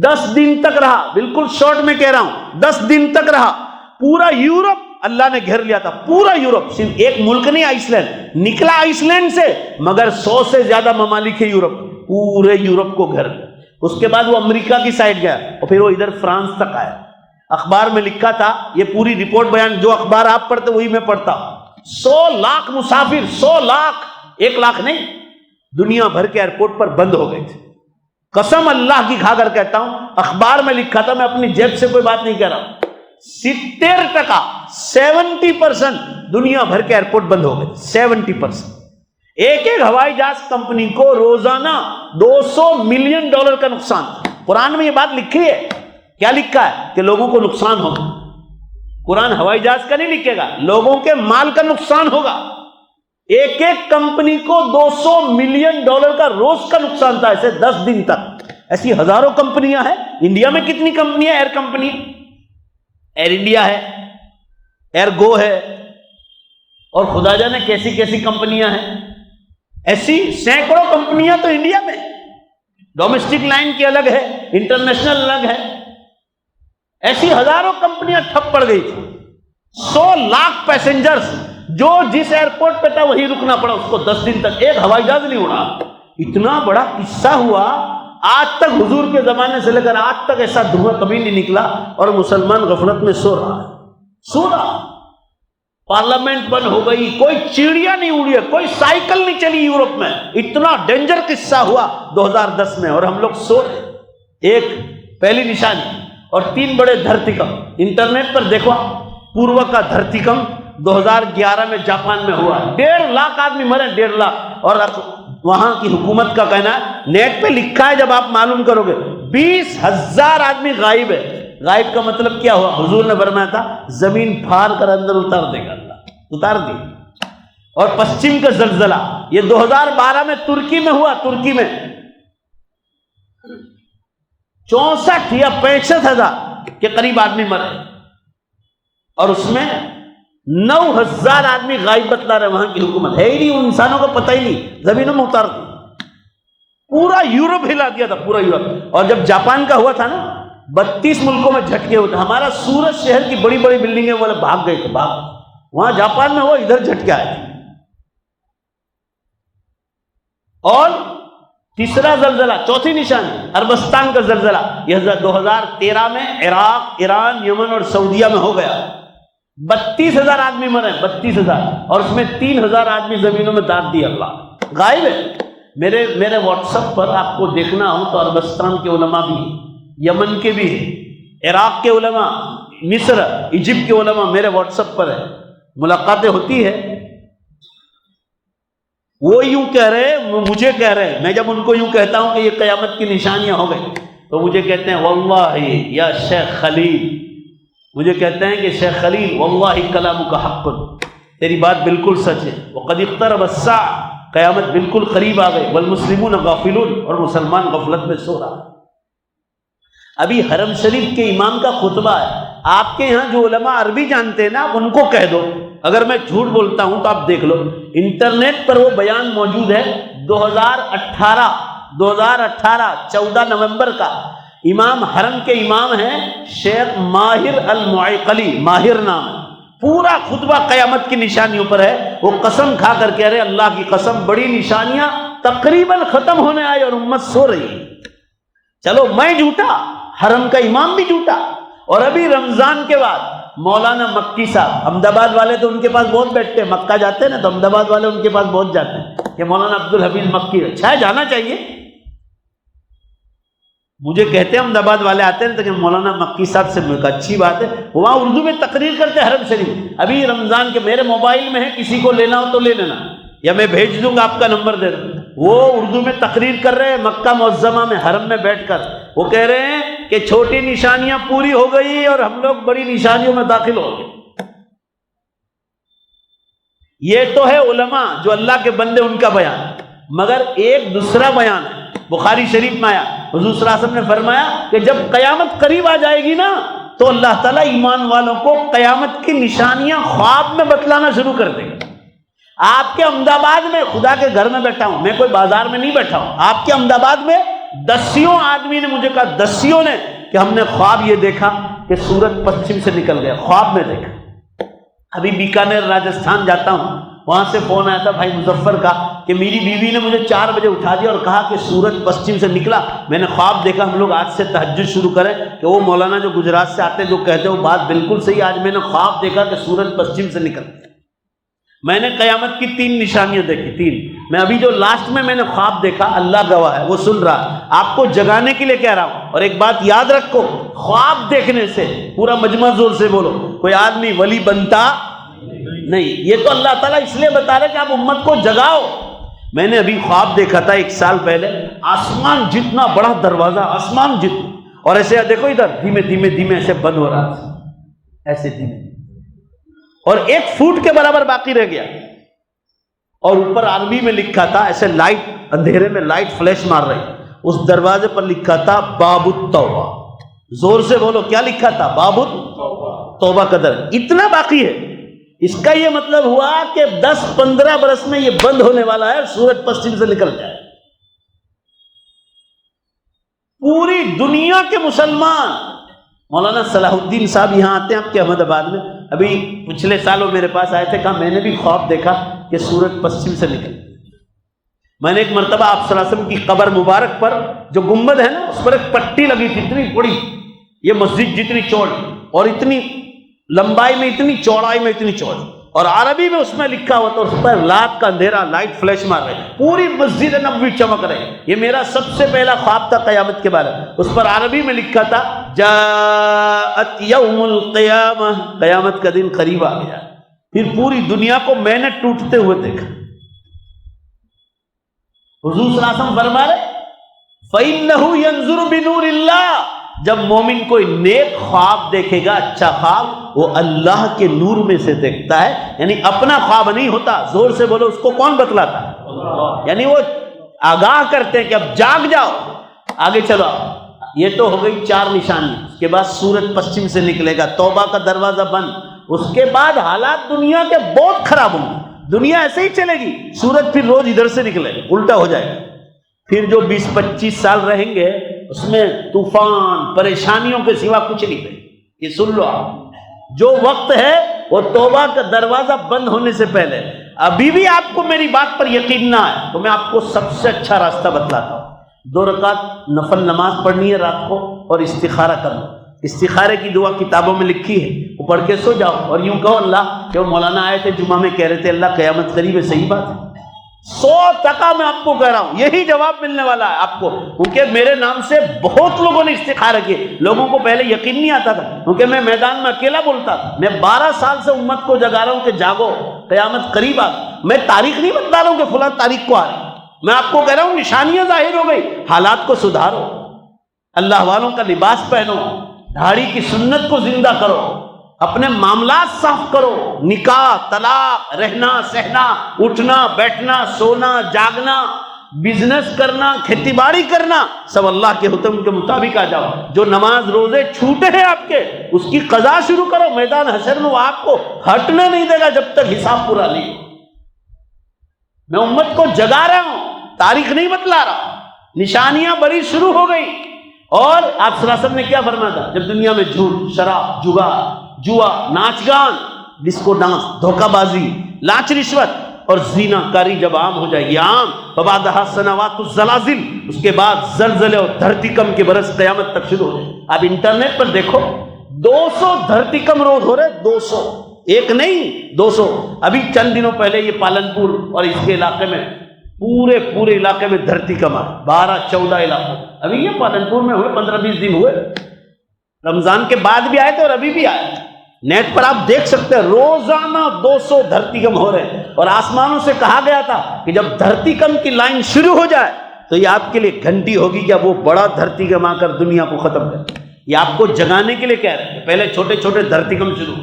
10 دن تک رہا. بالکل شارٹ میں کہہ رہا ہوں, 10 دن تک رہا. پورا یورپ اللہ نے گھیر لیا تھا, پورا یورپ. صرف ایک ملک نہیں, آئس لینڈ نکلا آئس لینڈ سے, مگر 100 سے زیادہ ممالک ہے یورپ, پورے یورپ کو گھیر لیا. اس کے بعد وہ امریکہ کی سائڈ گیا اور پھر وہ ادھر فرانس تک آیا. اخبار میں لکھا تھا, یہ پوری رپورٹ بیان, جو اخبار آپ پڑھتے وہی میں پڑھتا ہوں. 100 لاکھ مسافر, 100 لاکھ, 1 لاکھ نہیں, دنیا بھر کے ایئرپورٹ پر بند ہو گئے تھے. قسم اللہ کی کھا کر کہتا ہوں, اخبار میں لکھا تھا, میں اپنی جیب سے کوئی بات نہیں کہہ رہا ہوں. 70%, 70% دنیا بھر کے ایئرپورٹ بند ہو گئے. 70%. ایک ہوائی جہاز کمپنی کو روزانہ $200 ملین کا نقصان. قرآن میں یہ بات لکھی ہے. کیا لکھا ہے؟ کہ لوگوں کو نقصان ہوگا. قرآن ہوائی جہاز کا نہیں لکھے گا, لوگوں کے مال کا نقصان ہوگا. ایک کمپنی کو $200 ملین کا روز کا نقصان تھا, ایسے 10 دن تک. ایسی ہزاروں کمپنیاں ہیں. انڈیا میں کتنی کمپنیاں, ایئر کمپنی, ایئر انڈیا ہے, ایئر گو ہے, اور خدا جانے کیسی کیسی کمپنیاں ہیں. ایسی سینکڑوں کمپنیاں تو انڈیا میں, ڈومیسٹک لائن کی الگ ہے, انٹرنیشنل الگ ہے. ایسی ہزاروں کمپنیاں ٹھپ پڑ گئی تھی. 100 لاکھ پیسنجرز, جو جس ایئرپورٹ پہ تھا وہی رکنا پڑا اس کو 10 دن تک. ایک ہوائی جہاز نہیں اڑا. اتنا بڑا قصہ ہوا. آج تک حضور کے زمانے سے لے کر آج تک ایسا دھواں کبھی نہیں نکلا, اور مسلمان غفلت میں سو رہا ہے, سو رہا. پارلیمنٹ بند ہو گئی, کوئی چڑیا نہیں اڑی ہے, کوئی سائیکل نہیں چلی یورپ میں. اتنا ڈینجر قصہ ہوا 2010 میں, اور ہم لوگ سو رہے. ایک پہلی نشانی. اور 3 بڑے دھرتیکم. انٹرنیٹ پر دیکھو, پورو کا دھرتیکم 2011 میں جاپان میں ہوا. 1.5 لاکھ آدمی مرے, 1.5 لاکھ. اور وہاں کی حکومت کا کہنا ہے, نیٹ پہ لکھا ہے, جب آپ معلوم کرو گے, 20,000 آدمی غائب ہے. غائب کا مطلب کیا ہوا؟ حضور نے فرمایا تھا زمین پھاڑ کر اندر اتار دے گا اللہ, اتار دی. اور پشچم کا زلزلہ یہ 2012 میں ترکی میں ہوا. ترکی میں 64 یا 65 ہزار کے قریب آدمی مرے, اور اس میں 9,000 آدمی غائب بتلا رہے. وہاں کی حکومت ہے ہی نہیں, ان انسانوں کو پتہ ہی نہیں, زمینوں میں اتار دی. پورا یورپ ہلا دیا تھا, پورا یورپ. اور جب جاپان کا ہوا تھا نا, 32 ملکوں میں جھٹکے ہوتے. ہمارا سورت شہر کی بڑی بڑی بلڈنگیں والے بھاگ گئے تھے, بھاگ. وہاں جاپان میں ہوا, ادھر جھٹکے آئے. اور تیسرا زلزلہ, چوتھی نشانی, عربستان کا زلزلہ. یہ 2013 میں عراق, ایران, یمن اور سعودیہ میں ہو گیا. 32,000 آدمی مرے, 32,000. اور اس میں 3,000 آدمی زمینوں میں داٹ دیا, اللہ غائب ہے. میرے واٹس ایپ پر آپ کو دیکھنا ہو تو عربستان کے علماء بھی, یمن کے بھی ہیں, عراق کے علماء, مصر, ایجپٹ کے علماء میرے واٹس ایپ پر ہے. ملاقاتیں ہوتی ہے. وہ یوں کہہ رہے, مجھے کہہ رہے, میں جب ان کو یوں کہتا ہوں کہ یہ قیامت کی نشانیاں ہو گئی, تو مجھے کہتے ہیں واللہ یا شیخ خلیل, مجھے کہتے ہیں کہ شیخ خلیل واللہ کلامک حق, تیری بات بالکل سچ ہے. وقد اقترب الساعہ, قیامت بالکل قریب آ گئی. والمسلمون غافلون, اور مسلمان غفلت میں سو رہا. ابھی حرم شریف کے امام کا خطبہ ہے. آپ کے یہاں جو علماء عربی جانتے ہیں نا, آپ ان کو کہہ دو, اگر میں جھوٹ بولتا ہوں تو آپ دیکھ لو, انٹرنیٹ پر وہ بیان موجود ہے. 2018 14 نومبر کا امام حرم کے امام ہیں شیخ ماہر المعقلی، ماہر نام ہے، پورا خطبہ قیامت کی نشانیوں پر ہے. وہ قسم کھا کر کہہ رہے اللہ کی قسم بڑی نشانیاں تقریباً ختم ہونے آئی اور امت سو رہی ہے. چلو میں جھوٹا، حرم کا امام بھی جھوٹا. اور ابھی رمضان کے بعد مولانا مکی صاحب، احمد آباد والے تو ان کے پاس بہت بیٹھتے ہیں، مکہ جاتے ہیں نا تو احمد آباد والے ان کے پاس بہت جاتے ہیں کہ مولانا عبدالحفیظ مکی، اچھا ہے جانا چاہیے. مجھے کہتے ہیں احمد آباد والے آتے ہیں تو کہ مولانا مکی صاحب سے مل کر اچھی بات ہے، وہاں اردو میں تقریر کرتے ہیں حرم شریف. ابھی رمضان کے میرے موبائل میں ہے، کسی کو لینا ہو تو لے لینا، یا میں بھیج دوں گا، آپ کا نمبر دے دوں. وہ اردو میں تقریر کر رہے ہیں مکہ معظمہ میں حرم میں بیٹھ کر. وہ کہہ رہے ہیں کہ چھوٹی نشانیاں پوری ہو گئی اور ہم لوگ بڑی نشانیوں میں داخل ہو گئے. یہ تو ہے علماء جو اللہ کے بندے ان کا بیان. مگر ایک دوسرا بیان ہے بخاری شریف میں آیا، حضور صلی اللہ علیہ وسلم نے فرمایا کہ جب قیامت قریب آ جائے گی نا تو اللہ تعالیٰ ایمان والوں کو قیامت کی نشانیاں خواب میں بتلانا شروع کر دے گا. آپ کے احمد آباد میں، خدا کے گھر میں بیٹھا ہوں میں، کوئی بازار میں نہیں بیٹھا ہوں، آپ کے احمد آباد میں دسیوں آدمی نے مجھے کہا، دسیوں نے، کہ ہم نے خواب یہ دیکھا کہ سورج پچھم سے نکل گیا، خواب میں دیکھا. ابھی بیکانیر راجستھان جاتا ہوں، وہاں سے فون آیا تھا بھائی مظفر کا کہ میری بیوی نے مجھے 4 بجے اٹھا دیا اور کہا کہ سورج پچھم سے نکلا. میں نے خواب دیکھا، ہم لوگ آج سے تہجد شروع کریں کہ وہ مولانا جو گجرات سے آتے ہیں جو کہتے ہیں وہ بات بالکل صحیح. آج میں نے خواب دیکھا کہ سورج پچھم سے نکل. میں نے قیامت کی 3 نشانیاں دیکھی، 3. میں ابھی جو لاسٹ میں نے خواب دیکھا، اللہ گواہ ہے وہ سن رہا، آپ کو جگانے کے لیے کہہ رہا ہوں. اور ایک بات یاد رکھو، خواب دیکھنے سے، پورا مجمع زور سے بولو، کوئی آدمی ولی بنتا نہیں. یہ تو اللہ تعالیٰ اس لیے بتا رہے کہ آپ امت کو جگاؤ. میں نے ابھی خواب دیکھا تھا 1 سال پہلے، آسمان جتنا بڑا دروازہ، آسمان جتنا، اور ایسے دیکھو ادھر دھیمے دھیمے دھیمے ایسے بند ہو رہا تھا، ایسے دھیمے، اور 1 فٹ کے برابر باقی رہ گیا. اور اوپر عربی میں لکھا تھا، ایسے لائٹ اندھیرے میں لائٹ فلیش مار رہی، اس دروازے پر لکھا تھا باب التوبہ. زور سے بولو کیا لکھا تھا؟ باب التوبہ کا در. اتنا باقی ہے. اس کا یہ مطلب ہوا کہ 10-15 برس میں یہ بند ہونے والا ہے، سورج پچھم سے نکل جائے. پوری دنیا کے مسلمان، مولانا صلاح الدین صاحب یہاں آتے ہیں آپ کے احمد آباد میں، ابھی پچھلے سالوں میرے پاس آئے تھے، کہا میں نے بھی خواب دیکھا کہ سورج پچھم سے نکل. میں نے ایک مرتبہ آپ صلی اللہ علیہ وسلم کی قبر مبارک پر جو گنبد ہے نا، اس پر ایک پٹی لگی تھی اتنی بڑی، یہ مسجد جتنی چوڑی، اور اتنی لمبائی میں اتنی، چوڑائی میں اتنی چوڑی، اور عربی میں اس میں لکھا ہوا، تو اس پر رات کا اندھیرا لائٹ فلیش مار رہے، پوری مسجد نبوی چمک رہے. یہ میرا سب سے پہلا خواب تھا قیامت کے بارے میں. اس پر عربی میں لکھا تھا جاءت یوم القیامہ، قیامت کا دن قریب آ گیا. پھر پوری دنیا کو میں نے ٹوٹتے ہوئے دیکھا. حضور صلی اللہ علیہ وسلم فرما رہے فَإِنَّهُ يَنظُرُ بِنُورِ اللَّهِ، جب مومن کوئی نیک خواب دیکھے گا، اچھا خواب، وہ اللہ کے نور میں سے دیکھتا ہے. یعنی اپنا خواب نہیں ہوتا. زور سے بولو اس کو کون بتلاتا ہے؟ یعنی وہ آگاہ کرتے ہیں کہ اب جاگ جاؤ، آگے چلو. یہ تو ہو گئی 4 نشانی. اس کے بعد سورج پچھم سے نکلے گا، توبہ کا دروازہ بند. اس کے بعد حالات دنیا کے بہت خراب ہوں گے. دنیا ایسے ہی چلے گی، سورج پھر روز ادھر سے نکلے گا، الٹا ہو جائے گا. پھر جو 20-25 سال رہیں گے اس میں طوفان پریشانیوں کے سوا کچھ نہیں رہے. یہ سن لو آپ، جو وقت ہے وہ توبہ کا دروازہ بند ہونے سے پہلے. ابھی بھی آپ کو میری بات پر یقین نہ ہے تو میں آپ کو سب سے اچھا راستہ بتلاتا ہوں. 2 رکعت نفل نماز پڑھنی ہے رات کو اور استخارہ کرنا. استخارے کی دعا کتابوں میں لکھی ہے، وہ پڑھ کے سو جاؤ اور یوں کہو اللہ، کہ وہ مولانا آئے تھے جمعہ میں کہہ رہے تھے اللہ قیامت قریب ہے. صحیح بات ہے، 100% میں آپ کو کہہ رہا ہوں یہی جواب ملنے والا ہے آپ کو. کیونکہ میرے نام سے بہت لوگوں نے استخارہ کیے. لوگوں کو پہلے یقین نہیں آتا تھا کیونکہ میں میدان میں اکیلا بولتا تھا. میں 12 سال سے امت کو جگا رہا ہوں کہ جاگو، قیامت قریب آ. میں تاریخ نہیں بتلا رہا ہوں کہ فلاں تاریخ کو آ رہی، میں آپ کو کہہ رہا ہوں نشانیاں ظاہر ہو گئی، حالات کو سدھارو، اللہ والوں کا لباس پہنو، داڑھی کی سنت کو زندہ کرو، اپنے معاملات صاف کرو، نکاح، طلاق، رہنا سہنا، اٹھنا بیٹھنا، سونا جاگنا، بزنس کرنا، کھیتی باڑی کرنا، سب اللہ کے حکم کے مطابق آ جاؤ. جو نماز روزے چھوٹے ہیں آپ کے، اس کی قضا شروع کرو. میدان حشر میں وہ آپ کو ہٹنے نہیں دے گا جب تک حساب پورا نہیں. میں امت کو جگا رہا ہوں، تاریخ نہیں بتلا رہا. نشانیاں بڑی شروع ہو گئی. اور آپ صلی اللہ علیہ وسلم نے کیا فرمایا تھا؟ جب دنیا میں جھوٹ، شراب، جوا، ناچ گان، ڈسکو ڈانس، دھوکہ بازی، لانچ رشوت اور زنا کاری جب عام ہو جائے گی، عام، فبعدها سنوات الزلازل، اس کے بعد زلزلے اور دھرتی کم کے برس قیامت تک شروع ہو جائے۔ آپ انٹرنیٹ پر دیکھو 200 دھرتی کم روز ہو رہے، 200، ایک نہیں 200۔ ابھی چند دنوں پہلے یہ پالنپور اور اس کے علاقے میں پورے علاقے میں دھرتی کم آئے، 12-14 علاقوں، ابھی یہ پالنپور میں ہوئے 15-20 دن ہوئے، رمضان کے بعد بھی آئے تھے اور ابھی بھی آئے۔ نیٹ پر آپ دیکھ سکتے ہیں روزانہ 200 دھرتی کم ہو رہے ہیں، اور آسمانوں سے کہا گیا تھا کہ جب دھرتی کم کی لائن شروع ہو جائے تو یہ آپ کے لیے گھنٹی ہوگی کہ اب وہ بڑا دھرتی کم آ کر دنیا کو ختم کرے۔ یہ آپ کو جگانے کے لیے کہہ رہے ہیں، پہلے چھوٹے چھوٹے دھرتی کم شروع،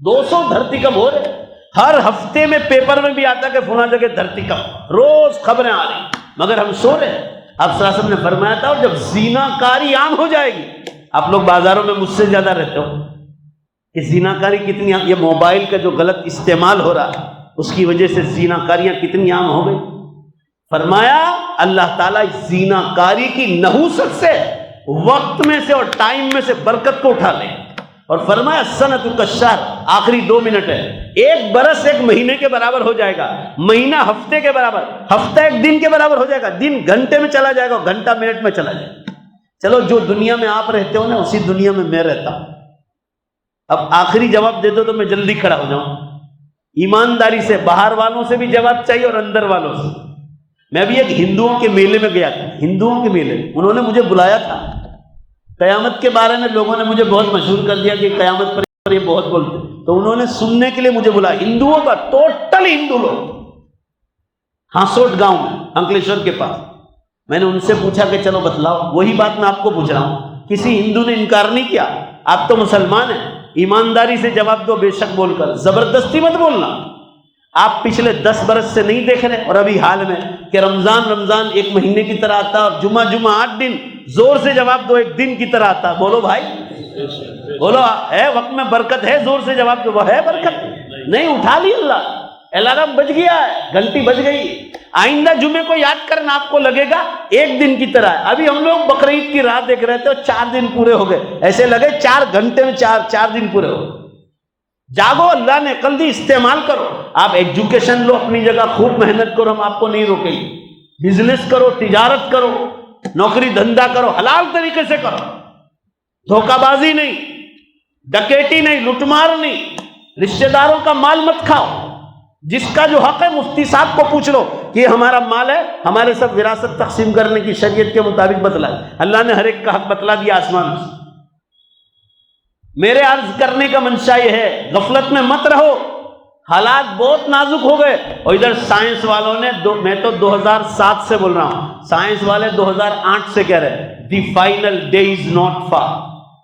200 دھرتی کم ہو رہے ہیں۔ ہر ہفتے میں پیپر میں بھی آتا کہ فلاں جگہ دھرتی کم، روز خبریں آ رہی، مگر ہم سو رہے ہیں۔ آپ صلی اللہ علیہ وسلم نے فرمایا تھا، اور جب زنا کاری عام ہو جائے گی، آپ لوگ بازاروں میں مجھ سے زیادہ رہتے ہو کہ زنا کاری کتنی عام، یہ موبائل کا جو غلط استعمال ہو رہا ہے اس کی وجہ سے زنا کاریاں کتنی عام ہو گئی۔ فرمایا اللہ تعالیٰ زنا کاری کی نحوست سے، وقت میں سے اور ٹائم میں سے برکت کو اٹھا لے، اور فرمایا سنۃ کالشہر، آخری 2 منٹ ہے، 1 برس 1 مہینے کے برابر ہو جائے گا، مہینہ ہفتے کے برابر، ہفتہ 1 دن کے برابر ہو جائے گا، دن گھنٹے میں چلا جائے گا، گھنٹہ منٹ میں چلا جائے گا۔ چلو جو دنیا میں آپ رہتے ہو نا اسی دنیا میں میں رہتا ہوں۔ اب آخری جواب دے دو تو میں جلدی کھڑا ہو جاؤں، ایمانداری سے، باہر والوں سے بھی جواب چاہیے اور اندر والوں سے۔ میں بھی ایک ہندوؤں کے میلے میں گیا تھا، ہندوؤں کے میلے میں انہوں نے مجھے بلایا تھا، قیامت کے بارے میں لوگوں نے مجھے بہت مشہور کر دیا کہ قیامت پر یہ بہت بولتے، تو انہوں نے سننے کے لیے مجھے بلایا، ہندوؤں کا، ٹوٹل ہندو لوگ، ہاسوٹ گاؤں میں، انکلیشور کے پاس۔ میں نے ان سے پوچھا کہ چلو بتلاؤ، وہی بات میں آپ کو پوچھ رہا ہوں، کسی ہندو نے انکار نہیں کیا، آپ تو مسلمان ہیں، ایمانداری سے جواب دو، بے شک بول کر، زبردستی مت بولنا۔ آپ پچھلے 10 برس سے نہیں دیکھ رہے، اور ابھی حال میں کہ رمضان 1 مہینے کی طرح آتا، اور جمعہ 8 دن، زور سے جواب دو، 1 دن کی طرح آتا۔ بولو بھائی، بولو، ہے وقت میں برکت ہے، زور سے جواب دو، وہ ہے برکت نہیں؟ اٹھا لی اللہ، الارم بج گیا ہے، گھنٹی بج گئی، آئندہ جمعے کو یاد کرنا آپ کو لگے گا 1 دن کی طرح ہے۔ ابھی ہم لوگ بقرعید کی راہ دیکھ رہے تھے اور 4 دن پورے ہو گئے، ایسے لگے 4 گھنٹے میں 4 دن پورے ہو گئے۔ جاگو، اللہ نے عقل دی، استعمال کرو۔ آپ ایجوکیشن لو اپنی جگہ، خوب محنت کرو، ہم آپ کو نہیں روکیں گے، بزنس کرو، تجارت کرو، نوکری دھندا کرو، حلال طریقے سے کرو، دھوکہ بازی نہیں، ڈکیٹی نہیں، لوٹ مار نہیں، رشتہ داروں کا مال مت کھاؤ، جس کا جو حق ہے مفتی صاحب کو پوچھ لو کہ یہ ہمارا مال ہے، ہمارے سب وراثت تقسیم کرنے کی شریعت کے مطابق بتلائے، اللہ نے ہر ایک کا حق بتلا دیا آسمان سے۔ میرے عرض کرنے کا منشا یہ ہے، غفلت میں مت رہو، حالات بہت نازک ہو گئے، اور ادھر سائنس والوں نے میں تو 2007 سے بول رہا ہوں، سائنس والے 2008 سے کہہ رہے ہیں the final day is not for,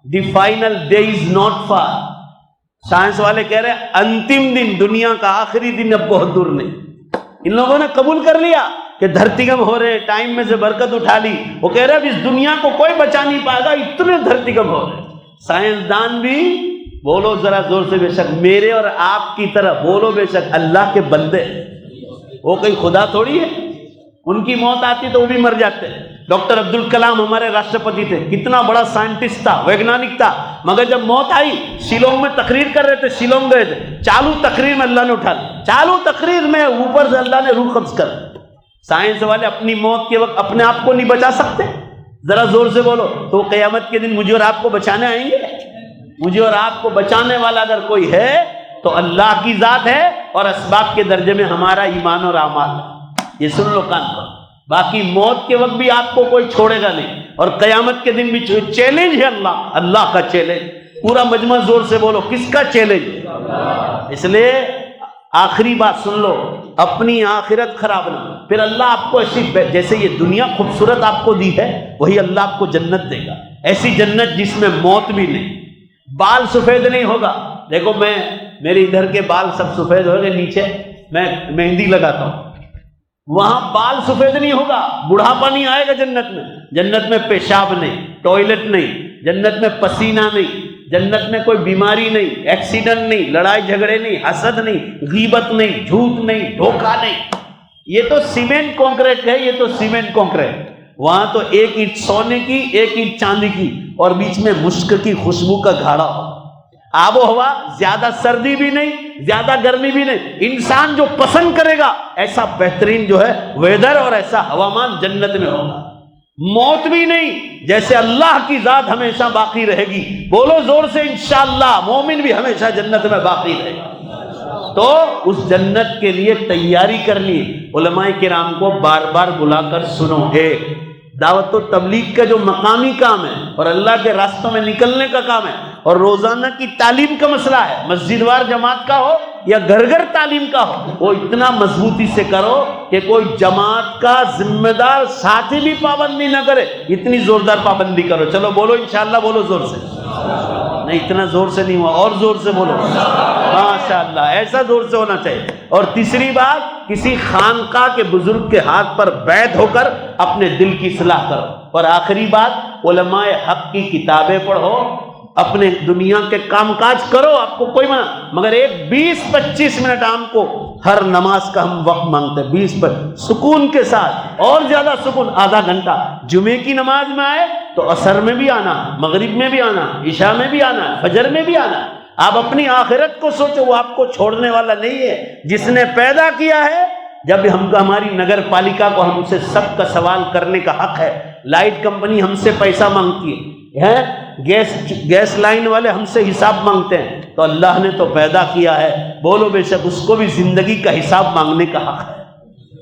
the final day is not for. Science والے کہہ رہے ہیں انتم دن، دنیا کا آخری دن اب بہت دور نہیں۔ ان لوگوں نے قبول کر لیا کہ دھرتی کم ہو رہے، ٹائم میں سے برکت اٹھا لی، وہ کہہ رہے اب اس دنیا کو کوئی بچا نہیں پائے گا، اتنے دھرتی کم ہو رہے۔ سائنسدان بھی بولو ذرا زور سے، بے شک میرے اور آپ کی طرح، بولو بے شک اللہ کے بندے، وہ کوئی خدا تھوڑی ہے، ان کی موت آتی تو وہ بھی مر جاتے۔ ڈاکٹر عبدالکلام ہمارے راشٹرپتی تھے، کتنا بڑا سائنٹسٹ تھا، ویگنانک تھا، مگر جب موت آئی شیلانگ میں تقریر کر رہے تھے، شیلانگ گئے تھے، چالو تقریر میں اللہ نے اٹھا لی، چالو تقریر میں اوپر سے اللہ نے روح قبض کر۔ سائنس والے اپنی موت کے وقت اپنے آپ کو نہیں بچا سکتے، ذرا زور سے بولو، تو قیامت کے دن مجھے اور آپ کو بچانے آئیں گے؟ مجھے اور آپ کو بچانے والا اگر کوئی ہے تو اللہ کی ذات ہے، اور اسباب کے درجے میں ہمارا ایمان اور اعمال ہے۔ یہ سن لو کان پر، باقی موت کے وقت بھی آپ کو کوئی چھوڑے گا نہیں، اور قیامت کے دن بھی چیلنج ہے اللہ کا چیلنج۔ پورا مجمع زور سے بولو، کس کا چیلنج؟ اس لیے آخری بات سن لو، اپنی آخرت خراب نہ، پھر اللہ آپ کو ایسی، جیسے یہ دنیا خوبصورت آپ کو دی ہے وہی اللہ آپ کو جنت دے گا، ایسی جنت جس میں موت بھی نہیں، بال سفید نہیں ہوگا۔ دیکھو میرے ادھر کے بال سب سفید ہو گئے، نیچے میں مہندی لگاتا ہوں، وہاں بال سفید نہیں ہوگا، بڑھاپا نہیں آئے گا جنت میں۔ جنت میں پیشاب نہیں، ٹوائلٹ نہیں، جنت میں پسینہ نہیں، جنت میں کوئی بیماری نہیں، ایکسیڈنٹ نہیں، لڑائی جھگڑے نہیں، حسد نہیں، غیبت نہیں، جھوٹ نہیں، دھوکہ نہیں۔ یہ تو سیمنٹ کنکریٹ ہے، یہ تو سیمنٹ کنکریٹ، وہاں تو ایک اینٹ سونے کی، ایک اینٹ چاندی کی، اور بیچ میں مشک کی خوشبو کا گھاڑا ہو۔ آب و ہوا زیادہ سردی بھی نہیں، زیادہ گرمی بھی نہیں، انسان جو پسند کرے گا ایسا بہترین جو ہے ویدر اور ایسا ہوامان جنت میں ہوگا۔ موت بھی نہیں، جیسے اللہ کی ذات ہمیشہ باقی رہے گی، بولو زور سے انشاءاللہ، مومن بھی ہمیشہ جنت میں باقی رہے گا۔ تو اس جنت کے لیے تیاری کرنی ہے۔ علماء کرام کو بار بار بلا کر سنو، ایک دعوت و تبلیغ کا جو مقامی کام ہے اور اللہ کے راستوں میں نکلنے کا کام ہے، اور روزانہ کی تعلیم کا مسئلہ ہے، مسجد وار جماعت کا ہو یا گھر گھر تعلیم کا ہو، وہ اتنا مضبوطی سے کرو کہ کوئی جماعت کا ذمہ دار ساتھی بھی پابندی نہ کرے، اتنی زوردار پابندی کرو۔ چلو بولو انشاءاللہ، بولو زور سے۔ نہیں اتنا زور سے نہیں ہوا، اور زور سے بولو ماشاءاللہ، ایسا زور سے ہونا چاہیے۔ اور تیسری بات، کسی خانقاہ کے بزرگ کے ہاتھ پر بیعت ہو کر اپنے دل کی اصلاح کرو۔ اور آخری بات، علماء حق کی کتابیں پڑھو، اپنے دنیا کے کام کاج کرو، آپ کو کوئی منع، مگر ایک 20-25 منٹ ہم کو ہر نماز کا ہم وقت مانگتے ہیں، 20 سکون کے ساتھ، اور زیادہ سکون آدھا گھنٹہ۔ جمعے کی نماز میں آئے تو عصر میں بھی آنا، مغرب میں بھی آنا، عشاء میں بھی آنا، فجر میں بھی آنا۔ آپ اپنی آخرت کو سوچو، وہ آپ کو چھوڑنے والا نہیں ہے، جس نے پیدا کیا ہے۔ جب ہماری نگر پالیکا کو ہم سے سب کا سوال کرنے کا حق ہے، لائٹ کمپنی ہم سے پیسہ مانگتی ہے، گیس لائن والے ہم سے حساب مانگتے ہیں، تو اللہ نے تو پیدا کیا ہے، بولو بے شک اس کو بھی زندگی کا حساب مانگنے کا حق ہے۔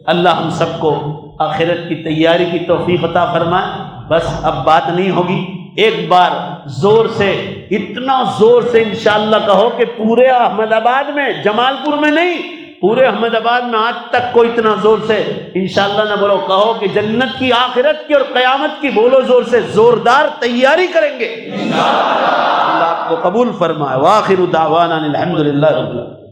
اللہ ہم سب کو آخرت کی تیاری کی توفیق عطا فرمائے۔ بس اب بات نہیں ہوگی، ایک بار زور سے، اتنا زور سے انشاءاللہ کہو کہ پورے احمد آباد میں، جمال پور میں نہیں، پورے احمد آباد میں آج تک کوئی اتنا زور سے انشاءاللہ نہ بولو، کہو کہ جنت کی، آخرت کی اور قیامت کی، بولو زور سے، زوردار تیاری کریں گے۔ اللہ آپ کو قبول فرمائے۔ وآخر دعوانا الحمدللہ رب العالمین۔